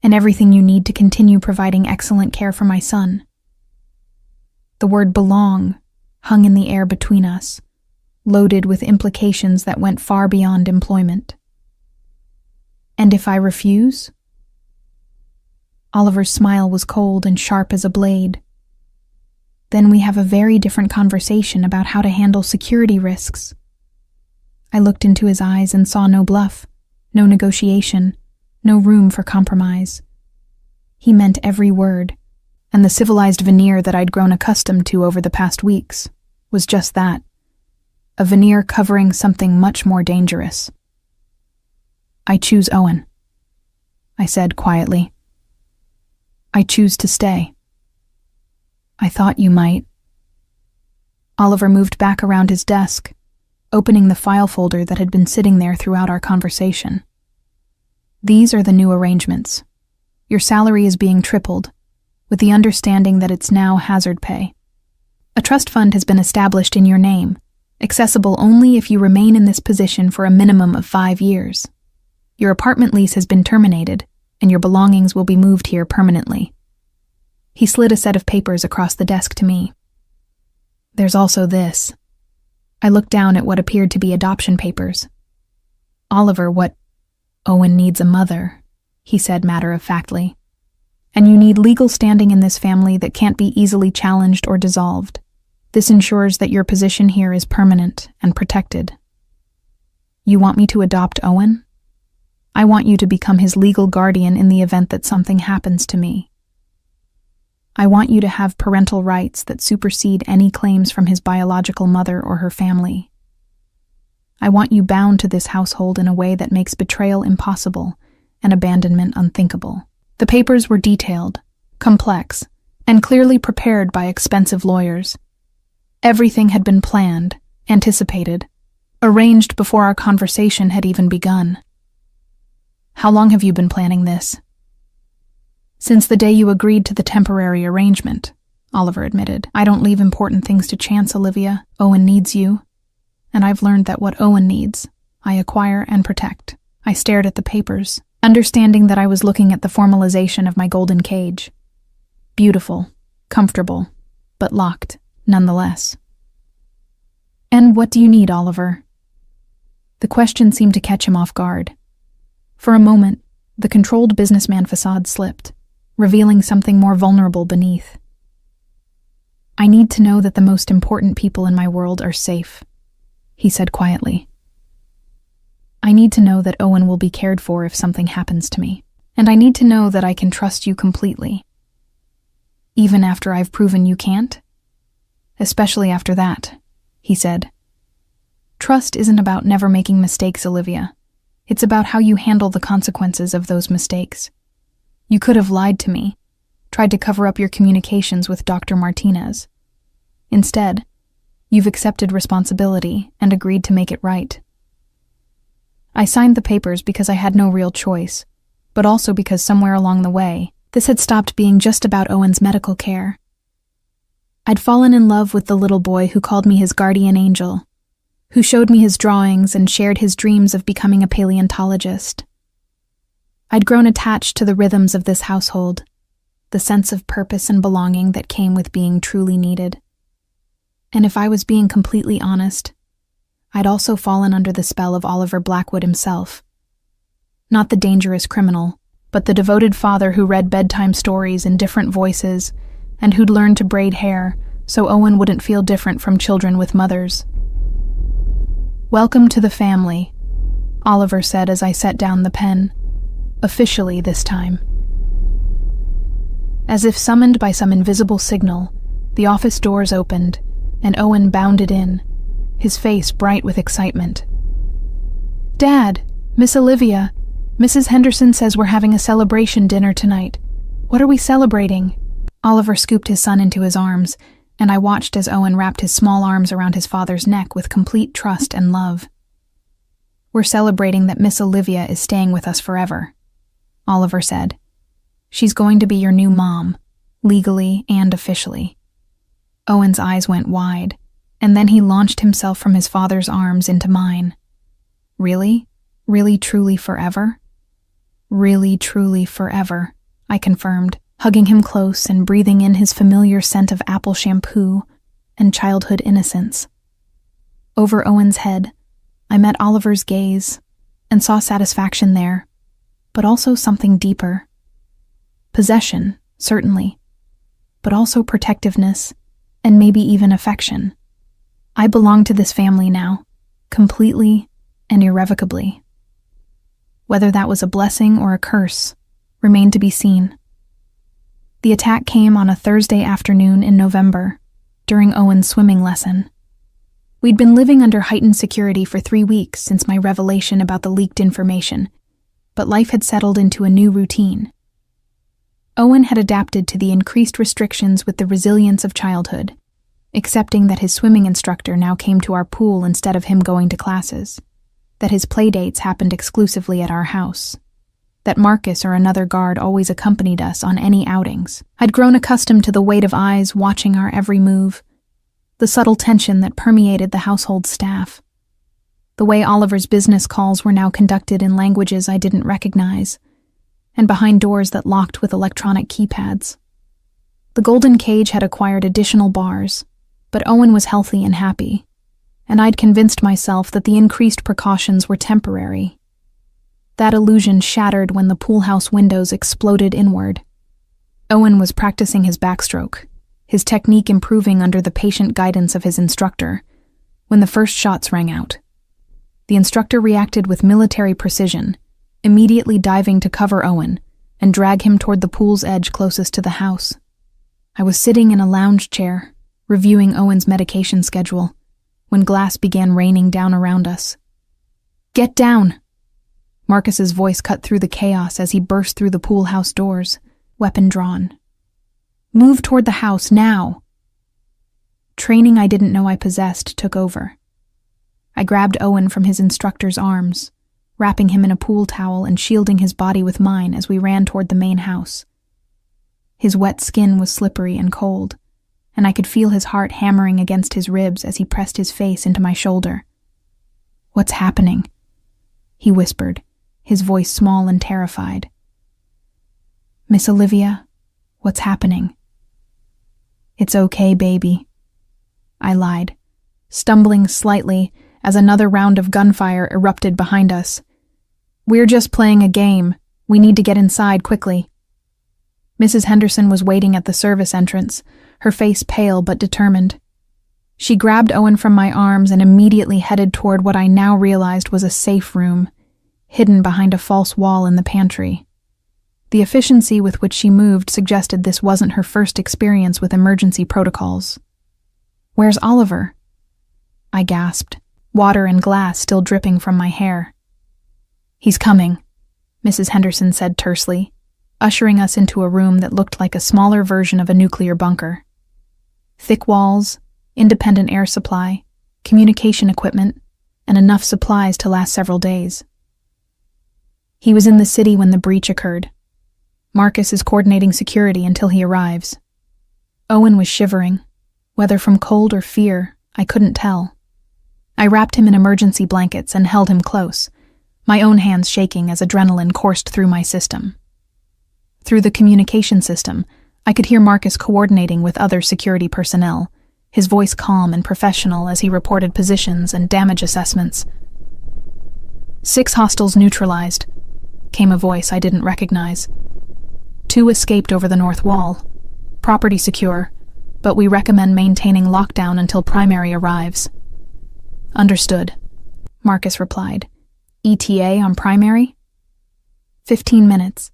and everything you need to continue providing excellent care for my son. The word belong hung in the air between us, loaded with implications that went far beyond employment. And if I refuse? Oliver's smile was cold and sharp as a blade. Then we have a very different conversation about how to handle security risks. I looked into his eyes and saw no bluff, no negotiation, no room for compromise. He meant every word, and the civilized veneer that I'd grown accustomed to over the past weeks was just that, a veneer covering something much more dangerous. I choose Owen, I said quietly. I choose to stay. I thought you might. Oliver moved back around his desk, opening the file folder that had been sitting there throughout our conversation. These are the new arrangements. Your salary is being tripled, with the understanding that it's now hazard pay. A trust fund has been established in your name, accessible only if you remain in this position for a minimum of 5 years. Your apartment lease has been terminated, and your belongings will be moved here permanently. He slid a set of papers across the desk to me. There's also this. I looked down at what appeared to be adoption papers. Oliver, Owen needs a mother, he said matter-of-factly. And you need legal standing in this family that can't be easily challenged or dissolved. This ensures that your position here is permanent and protected. You want me to adopt Owen? I want you to become his legal guardian in the event that something happens to me. I want you to have parental rights that supersede any claims from his biological mother or her family. I want you bound to this household in a way that makes betrayal impossible and abandonment unthinkable. The papers were detailed, complex, and clearly prepared by expensive lawyers. Everything had been planned, anticipated, arranged before our conversation had even begun. How long have you been planning this? Since the day you agreed to the temporary arrangement, Oliver admitted. I don't leave important things to chance, Olivia. Owen needs you. And I've learned that what Owen needs, I acquire and protect. I stared at the papers, understanding that I was looking at the formalization of my golden cage. Beautiful, comfortable, but locked, nonetheless. And what do you need, Oliver? The question seemed to catch him off guard. For a moment, the controlled businessman facade slipped, revealing something more vulnerable beneath. I need to know that the most important people in my world are safe, he said quietly. I need to know that Owen will be cared for if something happens to me, and I need to know that I can trust you completely. Even after I've proven you can't? Especially after that, he said. Trust isn't about never making mistakes, Olivia. It's about how you handle the consequences of those mistakes. You could have lied to me, tried to cover up your communications with Dr. Martinez. Instead, you've accepted responsibility and agreed to make it right. I signed the papers because I had no real choice, but also because somewhere along the way, this had stopped being just about Owen's medical care. I'd fallen in love with the little boy who called me his guardian angel, who showed me his drawings and shared his dreams of becoming a paleontologist. I'd grown attached to the rhythms of this household, the sense of purpose and belonging that came with being truly needed. And if I was being completely honest, I'd also fallen under the spell of Oliver Blackwood himself. Not the dangerous criminal, but the devoted father who read bedtime stories in different voices and who'd learned to braid hair so Owen wouldn't feel different from children with mothers. Welcome to the family, Oliver said as I set down the pen, officially this time. As if summoned by some invisible signal, the office doors opened, and Owen bounded in, his face bright with excitement. Dad, Miss Olivia, Mrs. Henderson says we're having a celebration dinner tonight. What are we celebrating? Oliver scooped his son into his arms, and I watched as Owen wrapped his small arms around his father's neck with complete trust and love. We're celebrating that Miss Olivia is staying with us forever, Oliver said. She's going to be your new mom, legally and officially. Owen's eyes went wide, and then he launched himself from his father's arms into mine. Really? Really, truly, forever? Really, truly, forever, I confirmed, hugging him close and breathing in his familiar scent of apple shampoo and childhood innocence. Over Owen's head, I met Oliver's gaze and saw satisfaction there, but also something deeper. Possession, certainly, but also protectiveness and maybe even affection. I belong to this family now, completely and irrevocably. Whether that was a blessing or a curse remained to be seen. The attack came on a Thursday afternoon in November, during Owen's swimming lesson. We'd been living under heightened security for 3 weeks since my revelation about the leaked information, but life had settled into a new routine. Owen had adapted to the increased restrictions with the resilience of childhood, accepting that his swimming instructor now came to our pool instead of him going to classes, that his playdates happened exclusively at our house, that Marcus or another guard always accompanied us on any outings. I'd grown accustomed to the weight of eyes watching our every move, the subtle tension that permeated the household staff, the way Oliver's business calls were now conducted in languages I didn't recognize, and behind doors that locked with electronic keypads. The golden cage had acquired additional bars, but Owen was healthy and happy, and I'd convinced myself that the increased precautions were temporary. That illusion shattered when the pool house windows exploded inward. Owen was practicing his backstroke, his technique improving under the patient guidance of his instructor, when the first shots rang out. The instructor reacted with military precision, immediately diving to cover Owen and drag him toward the pool's edge closest to the house. I was sitting in a lounge chair, reviewing Owen's medication schedule, when glass began raining down around us. "Get down!" Marcus's voice cut through the chaos as he burst through the pool house doors, weapon drawn. "Move toward the house, now!" Training I didn't know I possessed took over. I grabbed Owen from his instructor's arms, wrapping him in a pool towel and shielding his body with mine as we ran toward the main house. His wet skin was slippery and cold, and I could feel his heart hammering against his ribs as he pressed his face into my shoulder. "What's happening?" he whispered, his voice small and terrified. "Miss Olivia, what's happening?" "It's okay, baby," I lied, stumbling slightly as another round of gunfire erupted behind us. "We're just playing a game. We need to get inside quickly." Mrs. Henderson was waiting at the service entrance, her face pale but determined. She grabbed Owen from my arms and immediately headed toward what I now realized was a safe room, hidden behind a false wall in the pantry. The efficiency with which she moved suggested this wasn't her first experience with emergency protocols. "Where's Oliver?" I gasped, water and glass still dripping from my hair. "He's coming," Mrs. Henderson said tersely, ushering us into a room that looked like a smaller version of a nuclear bunker. Thick walls, independent air supply, communication equipment, and enough supplies to last several days. "He was in the city when the breach occurred. Marcus is coordinating security until he arrives." Owen was shivering. Whether from cold or fear, I couldn't tell. I wrapped him in emergency blankets and held him close, my own hands shaking as adrenaline coursed through my system. Through the communication system, I could hear Marcus coordinating with other security personnel, his voice calm and professional as he reported positions and damage assessments. 6 hostiles neutralized, came a voice I didn't recognize. 2 escaped over the north wall. Property secure, but we recommend maintaining lockdown until primary arrives. Understood, Marcus replied. ETA on primary? 15 minutes.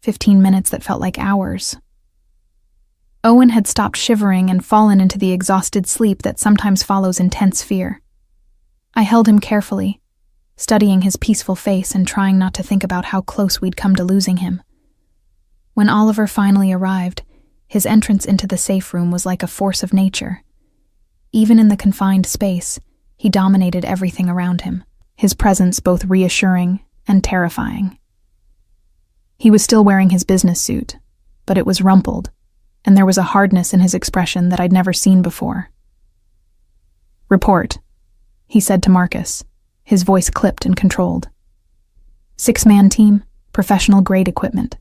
15 minutes that felt like hours. Owen had stopped shivering and fallen into the exhausted sleep that sometimes follows intense fear. I held him carefully, studying his peaceful face and trying not to think about how close we'd come to losing him. When Oliver finally arrived, his entrance into the safe room was like a force of nature. Even in the confined space, he dominated everything around him, his presence both reassuring and terrifying. He was still wearing his business suit, but it was rumpled, and there was a hardness in his expression that I'd never seen before. "Report," he said to Marcus, his voice clipped and controlled. 6-man team, professional-grade equipment.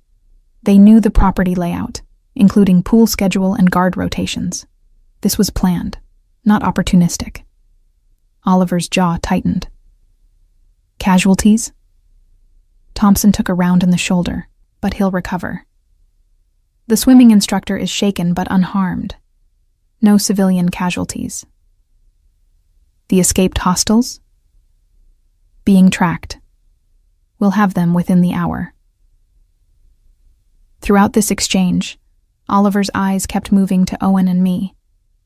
They knew the property layout, including pool schedule and guard rotations. This was planned, not opportunistic. Oliver's jaw tightened. "Casualties?" Thompson took a round in the shoulder, but he'll recover. The swimming instructor is shaken but unharmed. No civilian casualties. The escaped hostiles? Being tracked. We'll have them within the hour. Throughout this exchange, Oliver's eyes kept moving to Owen and me,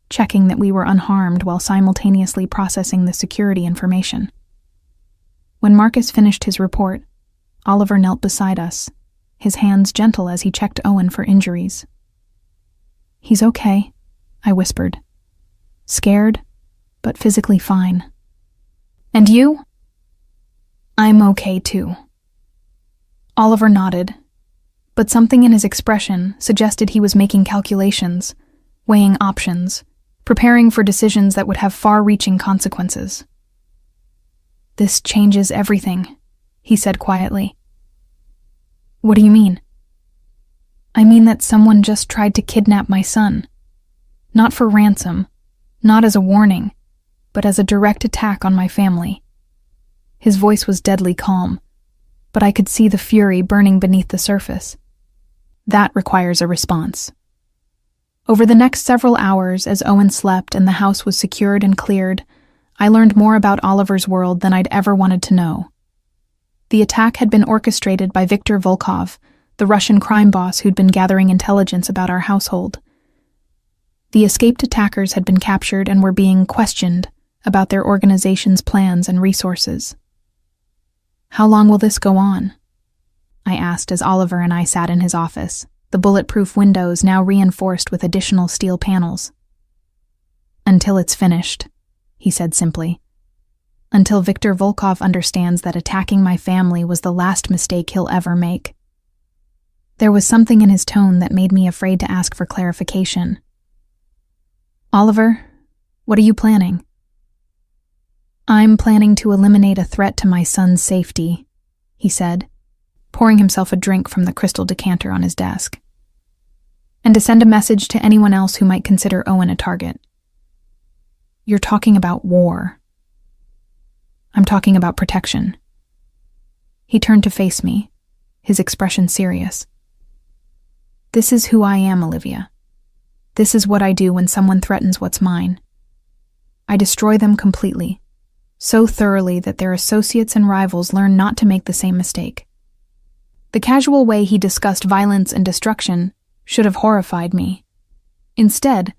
checking that we were unharmed while simultaneously processing the security information. When Marcus finished his report, Oliver knelt beside us, his hands gentle as he checked Owen for injuries. "He's okay," I whispered. "Scared, but physically fine." "And you?" "I'm okay too." Oliver nodded, but something in his expression suggested he was making calculations, weighing options, preparing for decisions that would have far-reaching consequences. "This changes everything," he said quietly. "What do you mean?" "I mean that someone just tried to kidnap my son. Not for ransom, not as a warning, but as a direct attack on my family." His voice was deadly calm, but I could see the fury burning beneath the surface. That requires a response. Over the next several hours, as Owen slept and the house was secured and cleared, I learned more about Oliver's world than I'd ever wanted to know. The attack had been orchestrated by Viktor Volkov, the Russian crime boss who'd been gathering intelligence about our household. The escaped attackers had been captured and were being questioned about their organization's plans and resources. "How long will this go on?" I asked as Oliver and I sat in his office, the bulletproof windows now reinforced with additional steel panels. "Until it's finished," he said simply. "Until Viktor Volkov understands that attacking my family was the last mistake he'll ever make." There was something in his tone that made me afraid to ask for clarification. "Oliver, what are you planning?" "I'm planning to eliminate a threat to my son's safety," he said, pouring himself a drink from the crystal decanter on his desk. "And to send a message to anyone else who might consider Owen a target." "You're talking about war." "I'm talking about protection." He turned to face me, his expression serious. "This is who I am, Olivia. This is what I do when someone threatens what's mine. I destroy them completely, so thoroughly that their associates and rivals learn not to make the same mistake." The casual way he discussed violence and destruction should have horrified me. Instead,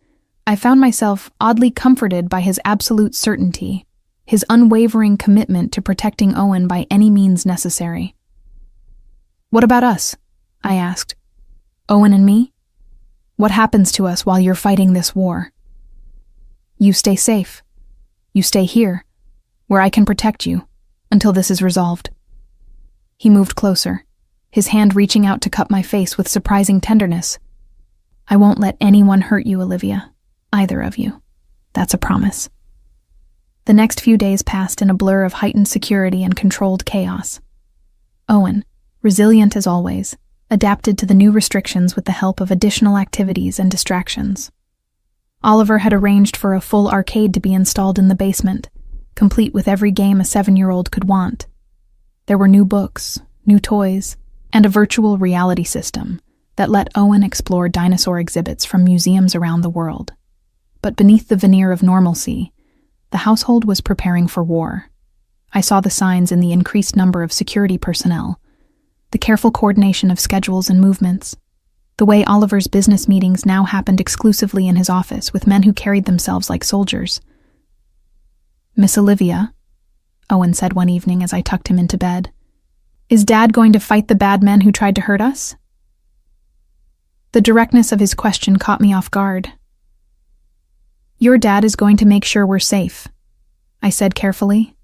I found myself oddly comforted by his absolute certainty, his unwavering commitment to protecting Owen by any means necessary. "What about us?" I asked. "Owen and me? What happens to us while you're fighting this war?" "You stay safe. You stay here, where I can protect you, until this is resolved." He moved closer, his hand reaching out to cup my face with surprising tenderness. "I won't let anyone hurt you, Olivia. Either of you. That's a promise." The next few days passed in a blur of heightened security and controlled chaos. Owen, resilient as always, adapted to the new restrictions with the help of additional activities and distractions. Oliver had arranged for a full arcade to be installed in the basement, complete with every game a 7-year-old could want. There were new books, new toys, and a virtual reality system that let Owen explore dinosaur exhibits from museums around the world. But beneath the veneer of normalcy, the household was preparing for war. I saw the signs in the increased number of security personnel, the careful coordination of schedules and movements, the way Oliver's business meetings now happened exclusively in his office with men who carried themselves like soldiers. "Miss Olivia," Owen said one evening as I tucked him into bed, "is Dad going to fight the bad men who tried to hurt us?" The directness of his question caught me off guard. "Your dad is going to make sure we're safe," I said carefully.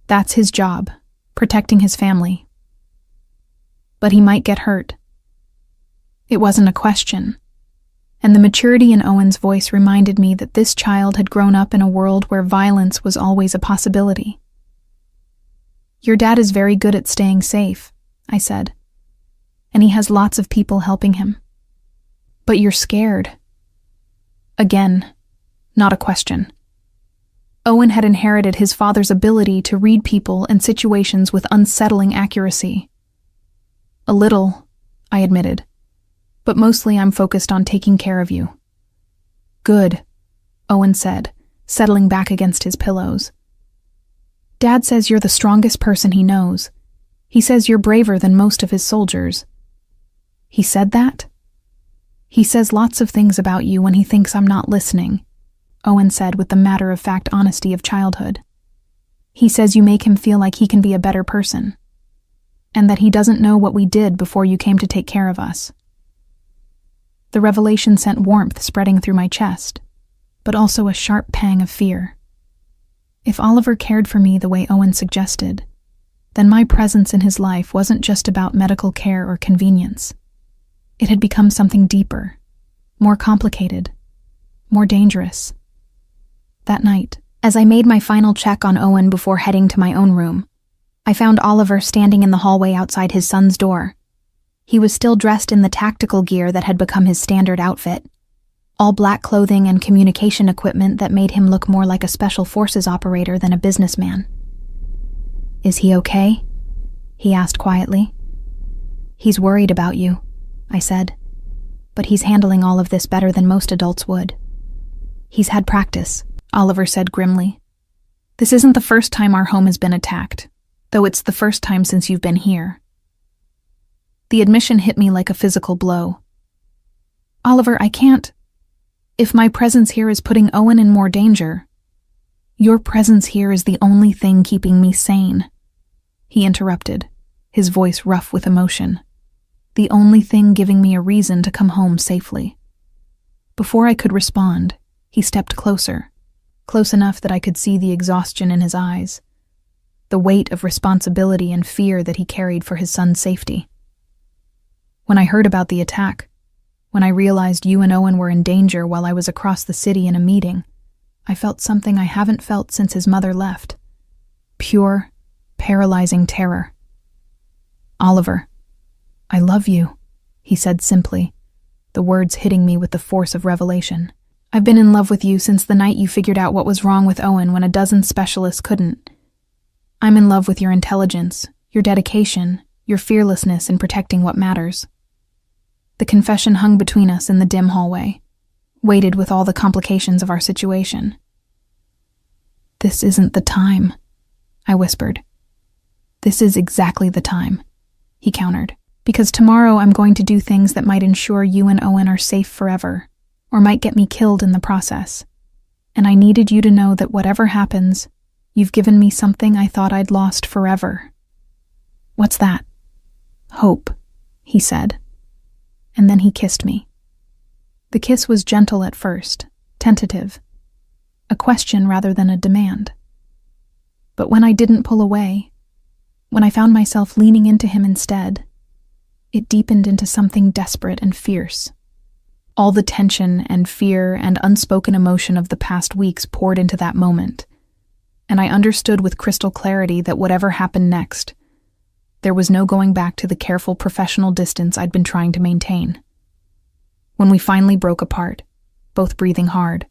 "That's his job, protecting his family. But he might get hurt." It wasn't a question. and the maturity in Owen's voice reminded me that this child had grown up in a world where violence was always a possibility. "Your dad is very good at staying safe," I said, "and he has lots of people helping him. But you're scared." Again, not a question. Owen had inherited his father's ability to read people and situations with unsettling accuracy. "A little," I admitted, "but mostly I'm focused on taking care of you." "Good," Owen said, settling back against his pillows. "Dad says you're the strongest person he knows. He says you're braver than most of his soldiers." "He said that?" "He says lots of things about you when he thinks I'm not listening," Owen said with the matter-of-fact honesty of childhood. "He says you make him feel like he can be a better person, and that he doesn't know what we did before you came to take care of us." The revelation sent warmth spreading through my chest, but also a sharp pang of fear. If Oliver cared for me the way Owen suggested, then my presence in his life wasn't just about medical care or convenience. It had become something deeper, more complicated, more dangerous. That night, as I made my final check on Owen before heading to my own room, I found Oliver standing in the hallway outside his son's door. He was still dressed in the tactical gear that had become his standard outfit, all black clothing and communication equipment that made him look more like a special forces operator than a businessman. "Is he okay?" he asked quietly. "He's worried about you," I said, "but he's handling all of this better than most adults would." "He's had practice," Oliver said grimly. "This isn't the first time our home has been attacked, though it's the first time since you've been here." The admission hit me like a physical blow. "Oliver, I can't. If my presence here is putting Owen in more danger, your presence here is the only thing keeping me sane," he interrupted, his voice rough with emotion. "The only thing giving me a reason to come home safely." Before I could respond, he stepped closer, close enough that I could see the exhaustion in his eyes, the weight of responsibility and fear that he carried for his son's safety. "When I heard about the attack, when I realized you and Owen were in danger while I was across the city in a meeting, I felt something I haven't felt since his mother left. Pure, paralyzing terror." "Oliver, I love you," he said simply, the words hitting me with the force of revelation. "I've been in love with you since the night you figured out what was wrong with Owen when a dozen specialists couldn't. I'm in love with your intelligence, your dedication, your fearlessness in protecting what matters." The confession hung between us in the dim hallway, weighted with all the complications of our situation. "This isn't the time," I whispered. "This is exactly the time," he countered, "because tomorrow I'm going to do things that might ensure you and Owen are safe forever, or might get me killed in the process. And I needed you to know that whatever happens, you've given me something I thought I'd lost forever." "What's that?" "Hope," he said. And then he kissed me. The kiss was gentle at first, tentative, a question rather than a demand. But when I didn't pull away, when I found myself leaning into him instead, it deepened into something desperate and fierce. All the tension and fear and unspoken emotion of the past weeks poured into that moment, and I understood with crystal clarity that whatever happened next, there was no going back to the careful professional distance I'd been trying to maintain. When we finally broke apart, both breathing hard,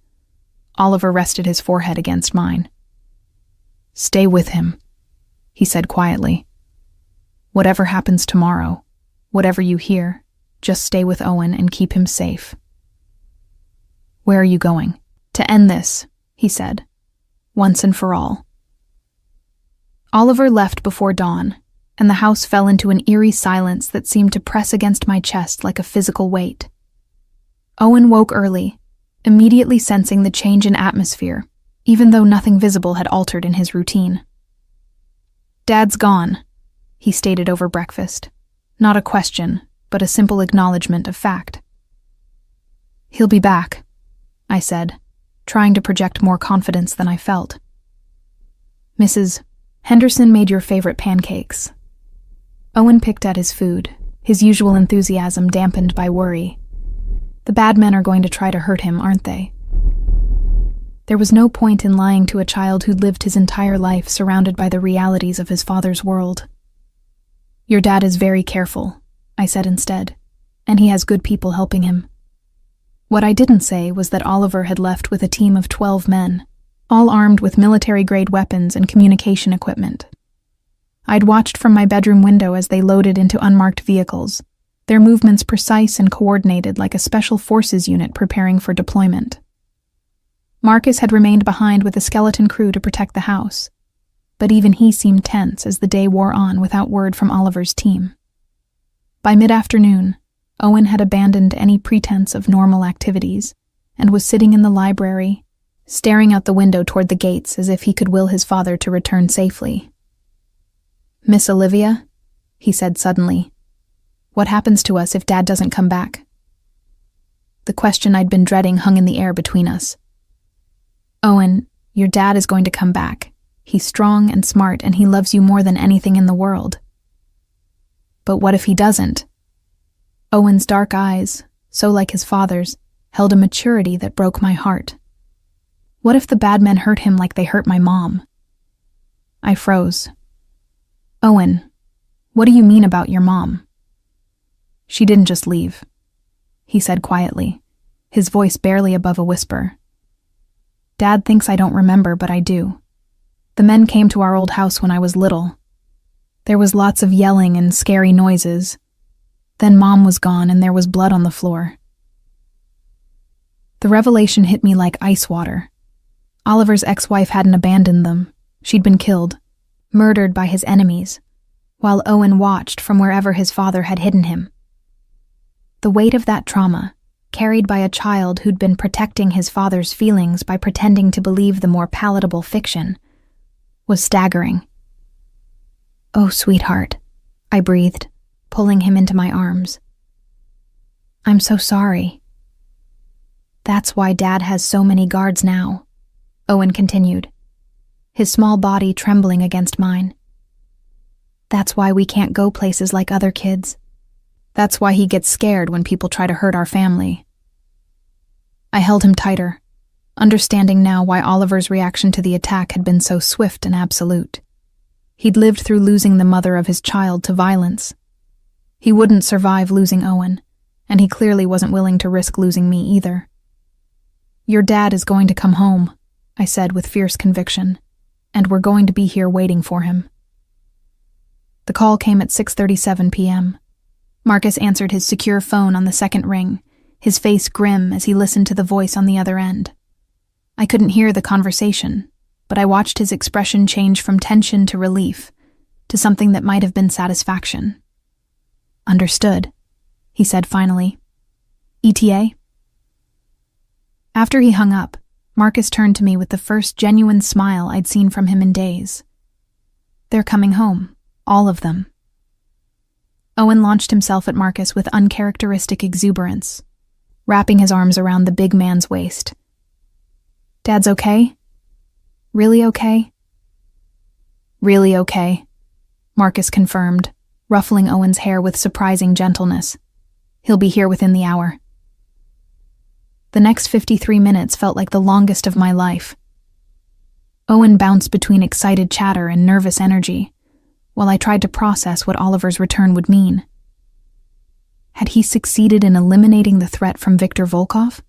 Oliver rested his forehead against mine. "Stay with him," he said quietly. "Whatever happens tomorrow, whatever you hear, just stay with Owen and keep him safe." "Where are you going?" "To end this," he said, "once and for all." Oliver left before dawn, and the house fell into an eerie silence that seemed to press against my chest like a physical weight. Owen woke early, immediately sensing the change in atmosphere, even though nothing visible had altered in his routine. "Dad's gone," he stated over breakfast. Not a question, but a simple acknowledgement of fact. "He'll be back," I said, trying to project more confidence than I felt. "Mrs. Henderson made your favorite pancakes." Owen picked at his food, his usual enthusiasm dampened by worry. The bad men are going to try to hurt him, aren't they? There was no point in lying to a child who'd lived his entire life surrounded by the realities of his father's world. Your dad is very careful, I said instead, and he has good people helping him. What I didn't say was that Oliver had left with a team of 12 men, all armed with military-grade weapons and communication equipment. I'd watched from my bedroom window as they loaded into unmarked vehicles, their movements precise and coordinated like a special forces unit preparing for deployment. Marcus had remained behind with a skeleton crew to protect the house, but even he seemed tense as the day wore on without word from Oliver's team. By mid-afternoon, Owen had abandoned any pretense of normal activities and was sitting in the library, staring out the window toward the gates as if he could will his father to return safely. "Miss Olivia," he said suddenly, "what happens to us if Dad doesn't come back?" The question I'd been dreading hung in the air between us. "Owen, your dad is going to come back. He's strong and smart, and he loves you more than anything in the world." "But what if he doesn't?" Owen's dark eyes, so like his father's, held a maturity that broke my heart. What if the bad men hurt him like they hurt my mom? I froze. "Owen, what do you mean about your mom?" "She didn't just leave," he said quietly, his voice barely above a whisper. "Dad thinks I don't remember, but I do. The men came to our old house when I was little. There was lots of yelling and scary noises. Then Mom was gone and there was blood on the floor." The revelation hit me like ice water. Oliver's ex-wife hadn't abandoned them. She'd been killed, murdered by his enemies, while Owen watched from wherever his father had hidden him. The weight of that trauma, carried by a child who'd been protecting his father's feelings by pretending to believe the more palatable fiction, was staggering. "Oh, sweetheart," I breathed, pulling him into my arms. "I'm so sorry." "That's why Dad has so many guards now," Owen continued, his small body trembling against mine. "That's why we can't go places like other kids. That's why he gets scared when people try to hurt our family." I held him tighter, understanding now why Oliver's reaction to the attack had been so swift and absolute. He'd lived through losing the mother of his child to violence. He wouldn't survive losing Owen, and he clearly wasn't willing to risk losing me either. "Your dad is going to come home," I said with fierce conviction, "and we're going to be here waiting for him." The call came at 6:37 p.m. Marcus answered his secure phone on the second ring, his face grim as he listened to the voice on the other end. I couldn't hear the conversation, but I watched his expression change from tension to relief, to something that might have been satisfaction. "Understood," he said finally. "ETA?" After he hung up, Marcus turned to me with the first genuine smile I'd seen from him in days. "They're coming home, all of them." Owen launched himself at Marcus with uncharacteristic exuberance, wrapping his arms around the big man's waist. "Dad's okay? Really okay?" "Really okay," Marcus confirmed, ruffling Owen's hair with surprising gentleness. "He'll be here within the hour." The next 53 minutes felt like the longest of my life. Owen bounced between excited chatter and nervous energy, while I tried to process what Oliver's return would mean. Had he succeeded in eliminating the threat from Viktor Volkov?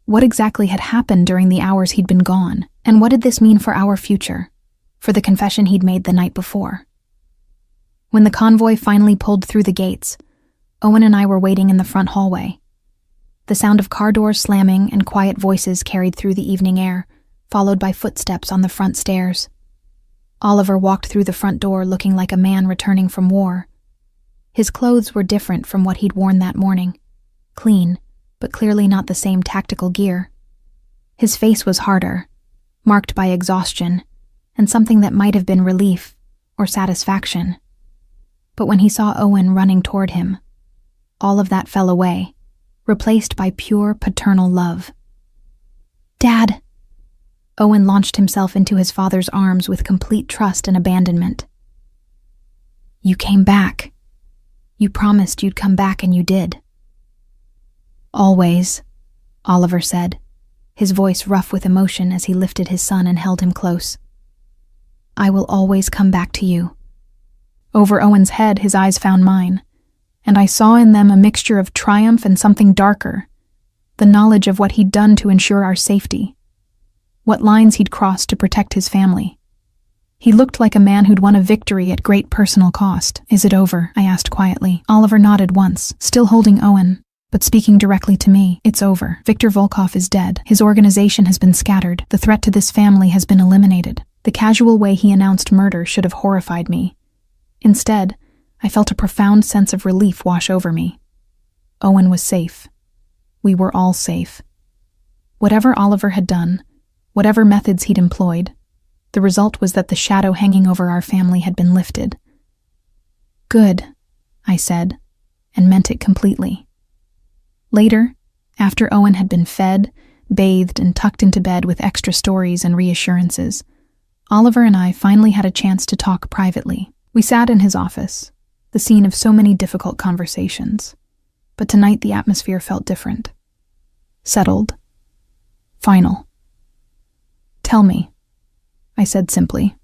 What exactly had happened during the hours he'd been gone, and what did this mean for our future, for the confession he'd made the night before? When the convoy finally pulled through the gates, Owen and I were waiting in the front hallway. The sound of car doors slamming and quiet voices carried through the evening air, followed by footsteps on the front stairs. Oliver walked through the front door looking like a man returning from war. His clothes were different from what he'd worn that morning. Clean, but clearly not the same tactical gear. His face was harder, marked by exhaustion, and something that might have been relief or satisfaction. But when he saw Owen running toward him, all of that fell away, replaced by pure paternal love. "Dad!" Owen launched himself into his father's arms with complete trust and abandonment. "You came back. You promised you'd come back and you did." Always, Oliver said, his voice rough with emotion as he lifted his son and held him close. I will always come back to you. Over Owen's head, his eyes found mine, and I saw in them a mixture of triumph and something darker, the knowledge of what he'd done to ensure our safety, what lines he'd crossed to protect his family. He looked like a man who'd won a victory at great personal cost. Is it over? I asked quietly. Oliver nodded once, still holding Owen, but speaking directly to me. It's over. Viktor Volkov is dead. His organization has been scattered. The threat to this family has been eliminated. The casual way he announced murder should have horrified me. Instead, I felt a profound sense of relief wash over me. Owen was safe. We were all safe. Whatever Oliver had done, whatever methods he'd employed, the result was that the shadow hanging over our family had been lifted. Good, I said, and meant it completely. Later, after Owen had been fed, bathed, and tucked into bed with extra stories and reassurances, Oliver and I finally had a chance to talk privately. We sat in his office, the scene of so many difficult conversations, but tonight the atmosphere felt different. Settled. Final. Tell me, I said simply.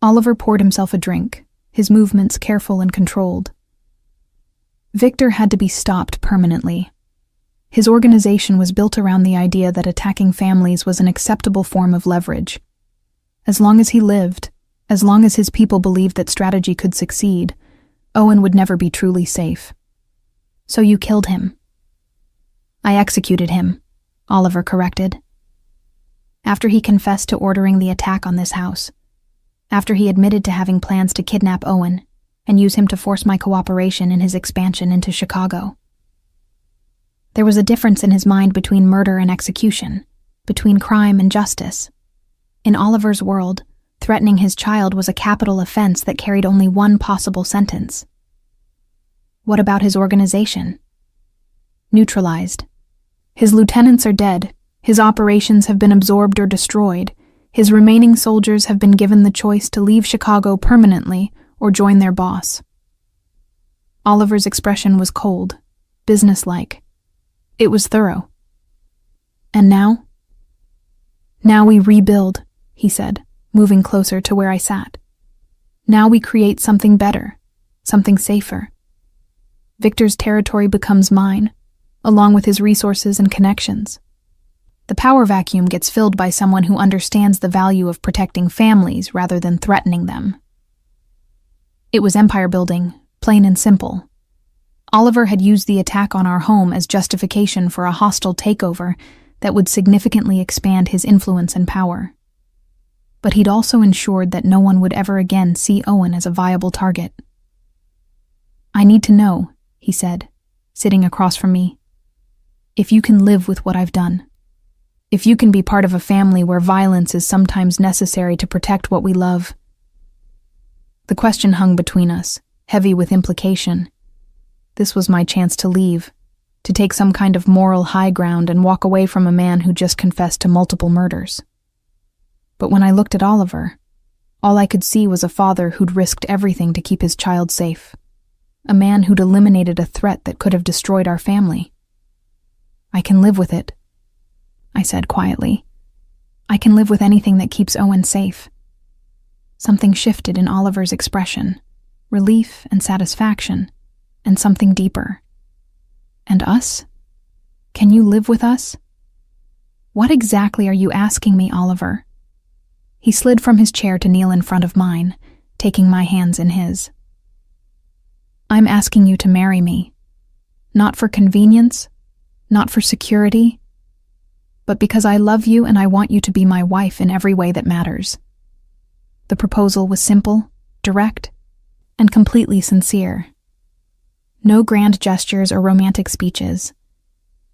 Oliver poured himself a drink, his movements careful and controlled. Viktor had to be stopped permanently. His organization was built around the idea that attacking families was an acceptable form of leverage. As long as he lived, as long as his people believed that strategy could succeed, Owen would never be truly safe. So you killed him. I executed him, Oliver corrected. After he confessed to ordering the attack on this house, after he admitted to having plans to kidnap Owen and use him to force my cooperation in his expansion into Chicago. There was a difference in his mind between murder and execution, between crime and justice. In Oliver's world, threatening his child was a capital offense that carried only one possible sentence. What about his organization? Neutralized. His lieutenants are dead. His operations have been absorbed or destroyed. His remaining soldiers have been given the choice to leave Chicago permanently or join their boss. Oliver's expression was cold, businesslike. It was thorough. And now? Now we rebuild, he said, moving closer to where I sat. Now we create something better, something safer. Viktor's territory becomes mine, along with his resources and connections. The power vacuum gets filled by someone who understands the value of protecting families rather than threatening them. It was empire building, plain and simple. Oliver had used the attack on our home as justification for a hostile takeover that would significantly expand his influence and power. But he'd also ensured that no one would ever again see Owen as a viable target. I need to know, he said, sitting across from me, if you can live with what I've done. If you can be part of a family where violence is sometimes necessary to protect what we love. The question hung between us, heavy with implication. This was my chance to leave, to take some kind of moral high ground and walk away from a man who just confessed to multiple murders. But when I looked at Oliver, all I could see was a father who'd risked everything to keep his child safe. A man who'd eliminated a threat that could have destroyed our family. I can live with it, I said quietly. I can live with anything that keeps Owen safe. Something shifted in Oliver's expression, relief and satisfaction, and something deeper. And us? Can you live with us? What exactly are you asking me, Oliver? He slid from his chair to kneel in front of mine, taking my hands in his. I'm asking you to marry me. Not for convenience, not for security, but because I love you and I want you to be my wife in every way that matters. The proposal was simple, direct, and completely sincere. No grand gestures or romantic speeches.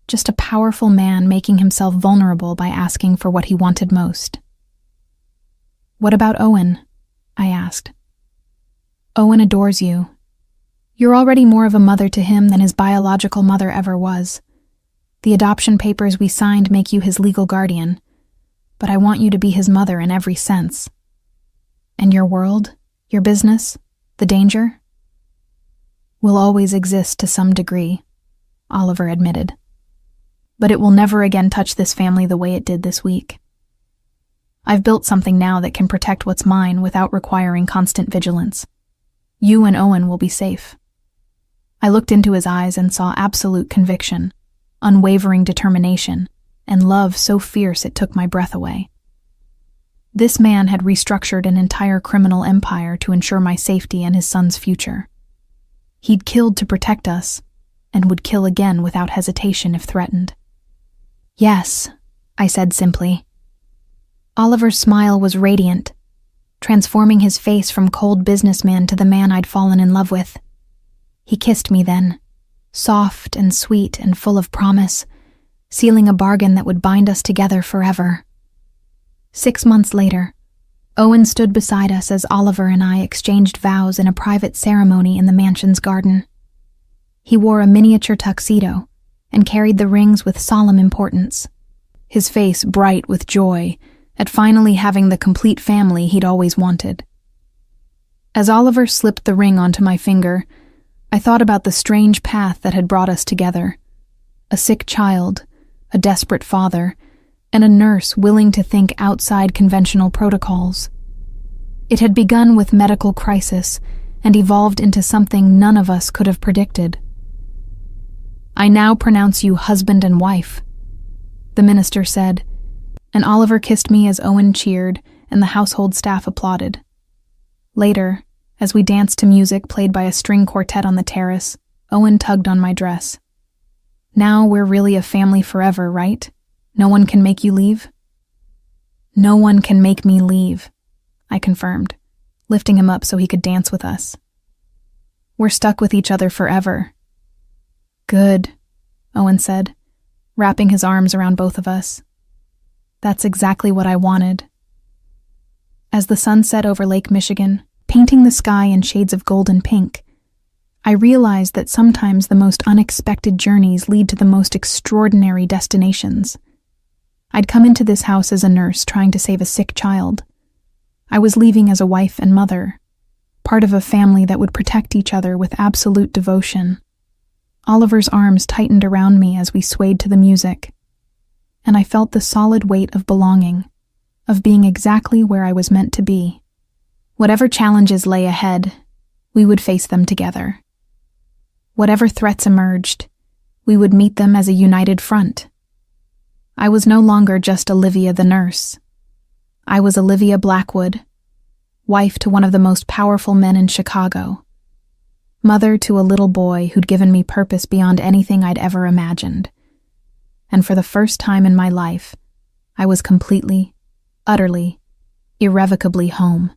Just a powerful man making himself vulnerable by asking for what he wanted most. What about Owen? I asked. Owen adores you. You're already more of a mother to him than his biological mother ever was. The adoption papers we signed make you his legal guardian, but I want you to be his mother in every sense. And your world, your business, the danger, will always exist to some degree. Oliver admitted. But it will never again touch this family the way it did this week. I've built something now that can protect what's mine without requiring constant vigilance. You and Owen will be safe. I looked into his eyes and saw absolute conviction, unwavering determination, and love so fierce it took my breath away. This man had restructured an entire criminal empire to ensure my safety and his son's future. He'd killed to protect us, and would kill again without hesitation if threatened. Yes, I said simply. Oliver's smile was radiant, transforming his face from cold businessman to the man I'd fallen in love with. He kissed me then, soft and sweet and full of promise, sealing a bargain that would bind us together forever. 6 months later, Owen stood beside us as Oliver and I exchanged vows in a private ceremony in the mansion's garden. He wore a miniature tuxedo and carried the rings with solemn importance, his face bright with joy at finally having the complete family he'd always wanted. As Oliver slipped the ring onto my finger, I thought about the strange path that had brought us together. A sick child, a desperate father, and a nurse willing to think outside conventional protocols. It had begun with medical crisis and evolved into something none of us could have predicted. I now pronounce you husband and wife, the minister said, and Oliver kissed me as Owen cheered and the household staff applauded. Later, as we danced to music played by a string quartet on the terrace, Owen tugged on my dress. Now we're really a family forever, right? No one can make you leave? No one can make me leave, I confirmed, lifting him up so he could dance with us. We're stuck with each other forever. Good, Owen said, wrapping his arms around both of us. That's exactly what I wanted. As the sun set over Lake Michigan, painting the sky in shades of gold and pink, I realized that sometimes the most unexpected journeys lead to the most extraordinary destinations. I'd come into this house as a nurse trying to save a sick child. I was leaving as a wife and mother, part of a family that would protect each other with absolute devotion. Oliver's arms tightened around me as we swayed to the music, and I felt the solid weight of belonging, of being exactly where I was meant to be. Whatever challenges lay ahead, we would face them together. Whatever threats emerged, we would meet them as a united front. I was no longer just Olivia the nurse. I was Olivia Blackwood, wife to one of the most powerful men in Chicago, mother to a little boy who'd given me purpose beyond anything I'd ever imagined. And for the first time in my life, I was completely, utterly, irrevocably home.